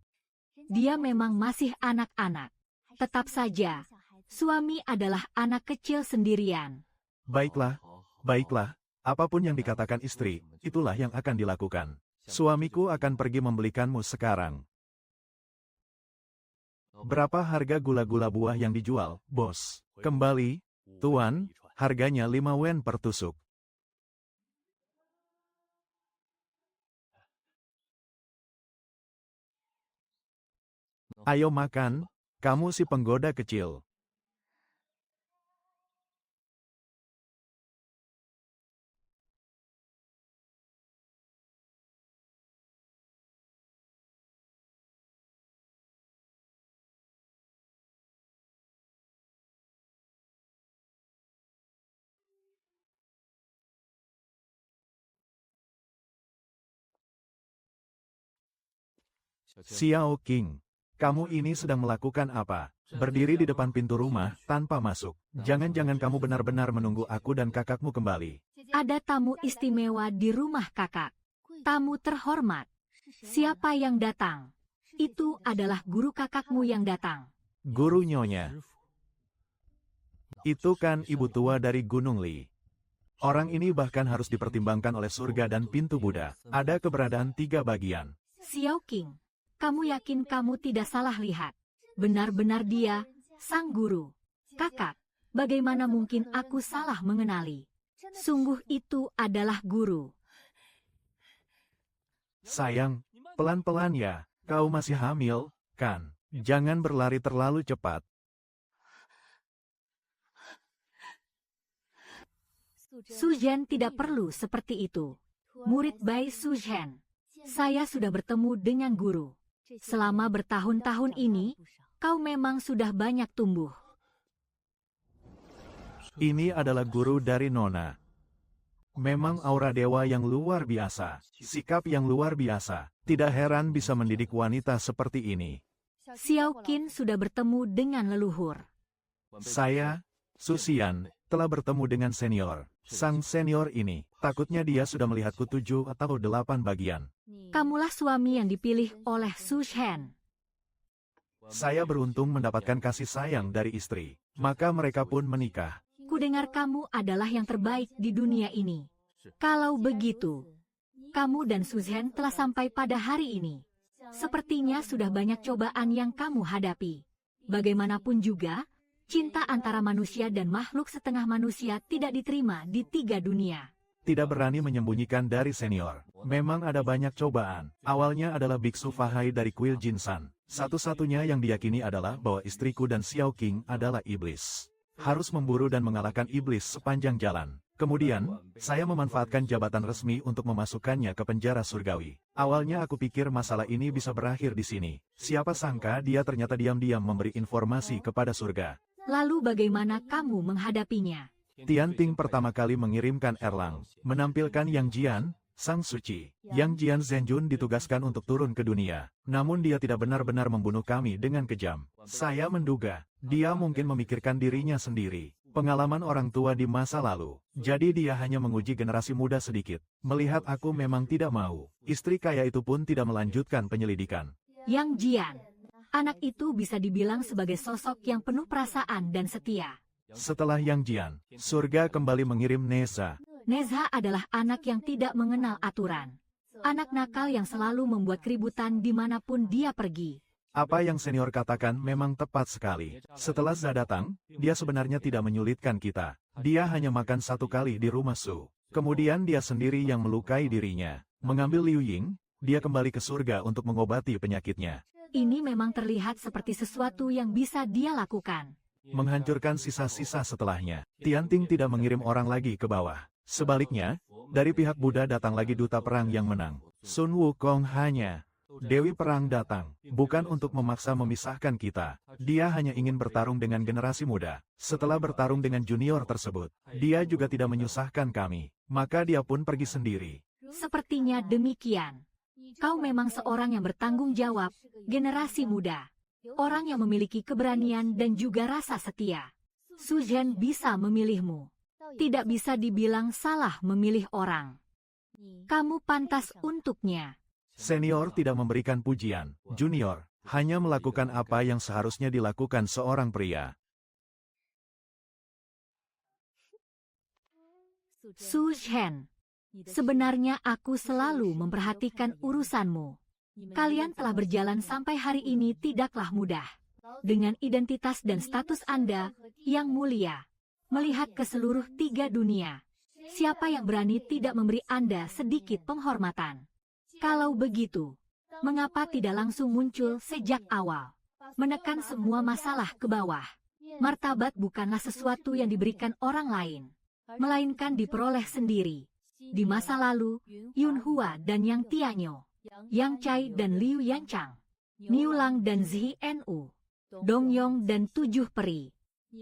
Dia memang masih anak-anak. Tetap saja, suami adalah anak kecil sendirian. Baiklah, baiklah. Apapun yang dikatakan istri, itulah yang akan dilakukan. Suamiku akan pergi membelikanmu sekarang. Berapa harga gula-gula buah yang dijual, bos? Kembali, tuan, harganya 5 wen per tusuk. Ayo makan, kamu si penggoda kecil. Xiao King, kamu ini sedang melakukan apa? Berdiri di depan pintu rumah, tanpa masuk. Jangan-jangan kamu benar-benar menunggu aku dan kakakmu kembali. Ada tamu istimewa di rumah kakak. Tamu terhormat. Siapa yang datang? Itu adalah guru kakakmu yang datang. Guru Nyonya. Itu kan ibu tua dari Gunung Li. Orang ini bahkan harus dipertimbangkan oleh surga dan pintu Buddha. Ada keberadaan 3 bagian. Xiao King, kamu yakin kamu tidak salah lihat? Benar-benar dia, sang guru. Kakak, bagaimana mungkin aku salah mengenali? Sungguh itu adalah guru. Sayang, pelan-pelan ya, kau masih hamil, kan? Jangan berlari terlalu cepat. Suzhen tidak perlu seperti itu. Murid Bai Suzhen, saya sudah bertemu dengan guru. Selama bertahun-tahun ini, kau memang sudah banyak tumbuh. Ini adalah guru dari Nona. Memang aura dewa yang luar biasa, sikap yang luar biasa. Tidak heran bisa mendidik wanita seperti ini. Xiao Qin sudah bertemu dengan leluhur. Saya, Susian, telah bertemu dengan senior. Sang senior ini, takutnya dia sudah melihatku 7 atau 8 bagian. Kamulah suami yang dipilih oleh Suzhen. Saya beruntung mendapatkan kasih sayang dari istri. Maka mereka pun menikah. Kudengar kamu adalah yang terbaik di dunia ini. Kalau begitu, kamu dan Suzhen telah sampai pada hari ini. Sepertinya sudah banyak cobaan yang kamu hadapi. Bagaimanapun juga, cinta antara manusia dan makhluk setengah manusia tidak diterima di 3 dunia. Tidak berani menyembunyikan dari senior. Memang ada banyak cobaan. Awalnya adalah Biksu Fahai dari kuil Jinsan. Satu-satunya yang diyakini adalah bahwa istriku dan Xiao Qing adalah iblis. Harus memburu dan mengalahkan iblis sepanjang jalan. Kemudian, saya memanfaatkan jabatan resmi untuk memasukkannya ke penjara surgawi. Awalnya aku pikir masalah ini bisa berakhir di sini. Siapa sangka dia ternyata diam-diam memberi informasi kepada surga. Lalu bagaimana kamu menghadapinya? Tianting pertama kali mengirimkan Erlang, menampilkan Yang Jian, Sang Suci. Yang Jian Zhenjun ditugaskan untuk turun ke dunia. Namun dia tidak benar-benar membunuh kami dengan kejam. Saya menduga, dia mungkin memikirkan dirinya sendiri. Pengalaman orang tua di masa lalu. Jadi dia hanya menguji generasi muda sedikit. Melihat aku memang tidak mau. Istri kaya itu pun tidak melanjutkan penyelidikan. Yang Jian, anak itu bisa dibilang sebagai sosok yang penuh perasaan dan setia. Setelah Yang Jian, surga kembali mengirim Neza. Neza adalah anak yang tidak mengenal aturan. Anak nakal yang selalu membuat keributan dimanapun dia pergi. Apa yang senior katakan memang tepat sekali. Setelah Za datang, dia sebenarnya tidak menyulitkan kita. Dia hanya makan 1 kali di rumah Su. Kemudian dia sendiri yang melukai dirinya. Mengambil Liu Ying, dia kembali ke surga untuk mengobati penyakitnya. Ini memang terlihat seperti sesuatu yang bisa dia lakukan. Menghancurkan sisa-sisa setelahnya. Tianting tidak mengirim orang lagi ke bawah. Sebaliknya, dari pihak Buddha datang lagi duta perang yang menang. Sun Wukong hanya... Dewi Perang datang, bukan untuk memaksa memisahkan kita. Dia hanya ingin bertarung dengan generasi muda. Setelah bertarung dengan junior tersebut, dia juga tidak menyusahkan kami. Maka dia pun pergi sendiri. Sepertinya demikian. Kau memang seorang yang bertanggung jawab, generasi muda. Orang yang memiliki keberanian dan juga rasa setia. Suzhen bisa memilihmu. Tidak bisa dibilang salah memilih orang. Kamu pantas untuknya. Senior tidak memberikan pujian. Junior hanya melakukan apa yang seharusnya dilakukan seorang pria. Suzhen, sebenarnya aku selalu memperhatikan urusanmu. Kalian telah berjalan sampai hari ini tidaklah mudah. Dengan identitas dan status Anda yang mulia, melihat ke seluruh 3 dunia, siapa yang berani tidak memberi Anda sedikit penghormatan? Kalau begitu, mengapa tidak langsung muncul sejak awal? Menekan semua masalah ke bawah. Martabat bukanlah sesuatu yang diberikan orang lain, melainkan diperoleh sendiri. Di masa lalu, Yun Hua dan Yang Tianyo, Yang Cai dan Liu Yanchang, Niulang dan Zi Nu, Dong Yong dan 7 peri.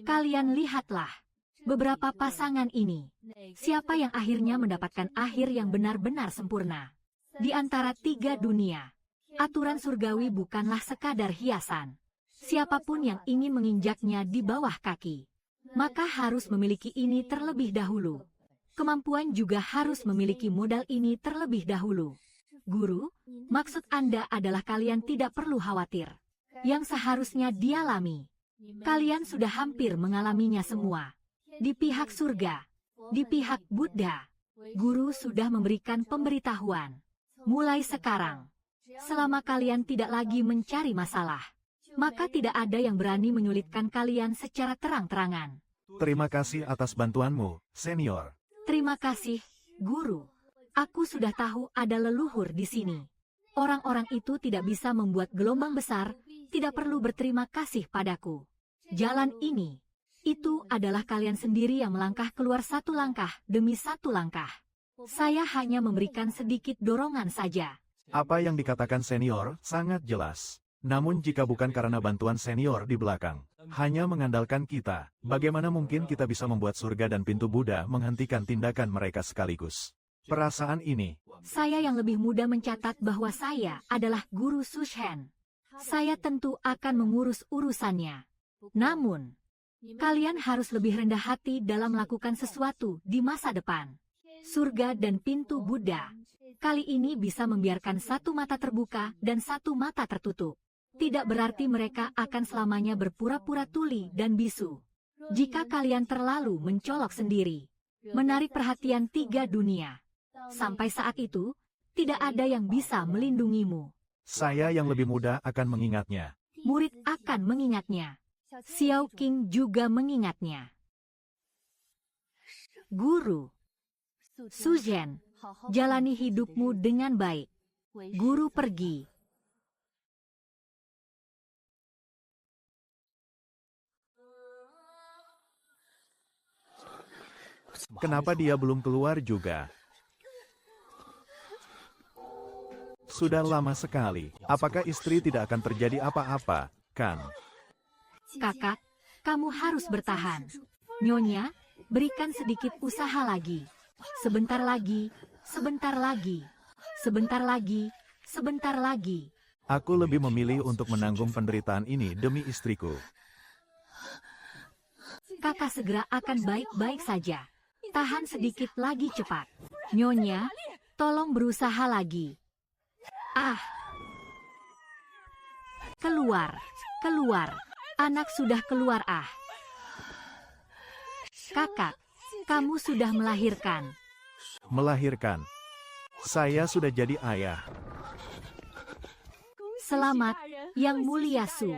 Kalian lihatlah, beberapa pasangan ini, siapa yang akhirnya mendapatkan akhir yang benar-benar sempurna? Di antara 3 dunia, aturan surgawi bukanlah sekadar hiasan. Siapapun yang ingin menginjaknya di bawah kaki, maka harus memiliki ini terlebih dahulu. Kemampuan juga harus memiliki modal ini terlebih dahulu. Guru, maksud Anda adalah kalian tidak perlu khawatir. Yang seharusnya dialami, kalian sudah hampir mengalaminya semua. Di pihak surga, di pihak Buddha, Guru sudah memberikan pemberitahuan. Mulai sekarang, selama kalian tidak lagi mencari masalah, maka tidak ada yang berani menyulitkan kalian secara terang-terangan. Terima kasih atas bantuanmu, senior. Terima kasih, Guru. Aku sudah tahu ada leluhur di sini. Orang-orang itu tidak bisa membuat gelombang besar, tidak perlu berterima kasih padaku. Jalan ini, itu adalah kalian sendiri yang melangkah keluar satu langkah demi satu langkah. Saya hanya memberikan sedikit dorongan saja. Apa yang dikatakan senior sangat jelas. Namun jika bukan karena bantuan senior di belakang, hanya mengandalkan kita, bagaimana mungkin kita bisa membuat surga dan pintu Buddha menghentikan tindakan mereka sekaligus? Perasaan ini, Saya yang lebih muda mencatat bahwa saya adalah Guru Sushen. Saya tentu akan mengurus urusannya. Namun, kalian harus lebih rendah hati dalam melakukan sesuatu di masa depan. Surga dan pintu Buddha kali ini bisa membiarkan satu mata terbuka dan satu mata tertutup. Tidak berarti mereka akan selamanya berpura-pura tuli dan bisu. Jika kalian terlalu mencolok sendiri, menarik perhatian tiga dunia. Sampai saat itu, tidak ada yang bisa melindungimu. saya yang lebih muda akan mengingatnya. Murid akan mengingatnya. Xiao Qing juga mengingatnya. Guru, Suzhen, jalani hidupmu dengan baik. Guru pergi. Kenapa dia belum keluar juga? Sudah lama sekali. Apakah istri tidak akan terjadi apa-apa, kan? Kakak, kamu harus bertahan. Nyonya, berikan sedikit usaha lagi. Sebentar lagi, sebentar lagi, sebentar lagi, sebentar lagi. Aku lebih memilih untuk menanggung penderitaan ini demi istriku. Kakak segera akan baik-baik saja. Tahan sedikit lagi cepat. Nyonya, tolong berusaha lagi. Ah. Keluar, keluar. Anak sudah keluar ah. Kakak, kamu sudah melahirkan. Melahirkan. Saya sudah jadi ayah. Selamat, Yang Mulia Su.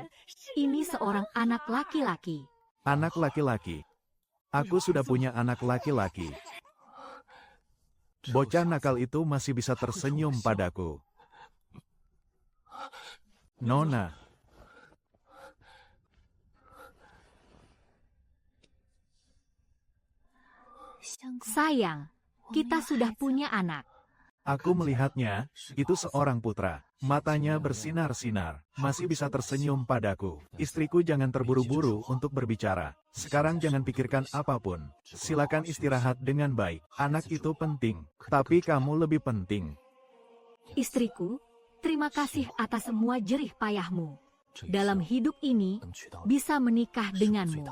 Ini seorang anak laki-laki. Anak laki-laki. Aku sudah punya anak laki-laki. Bocah nakal itu masih bisa tersenyum padaku. Nona. Sayang, kita sudah punya anak. Aku melihatnya, itu seorang putra. Matanya bersinar-sinar, masih bisa tersenyum padaku. Istriku jangan terburu-buru untuk berbicara. Sekarang jangan pikirkan apapun. Silakan istirahat dengan baik. Anak itu penting, tapi kamu lebih penting. Istriku, terima kasih atas semua jerih payahmu. Dalam hidup ini, bisa menikah denganmu.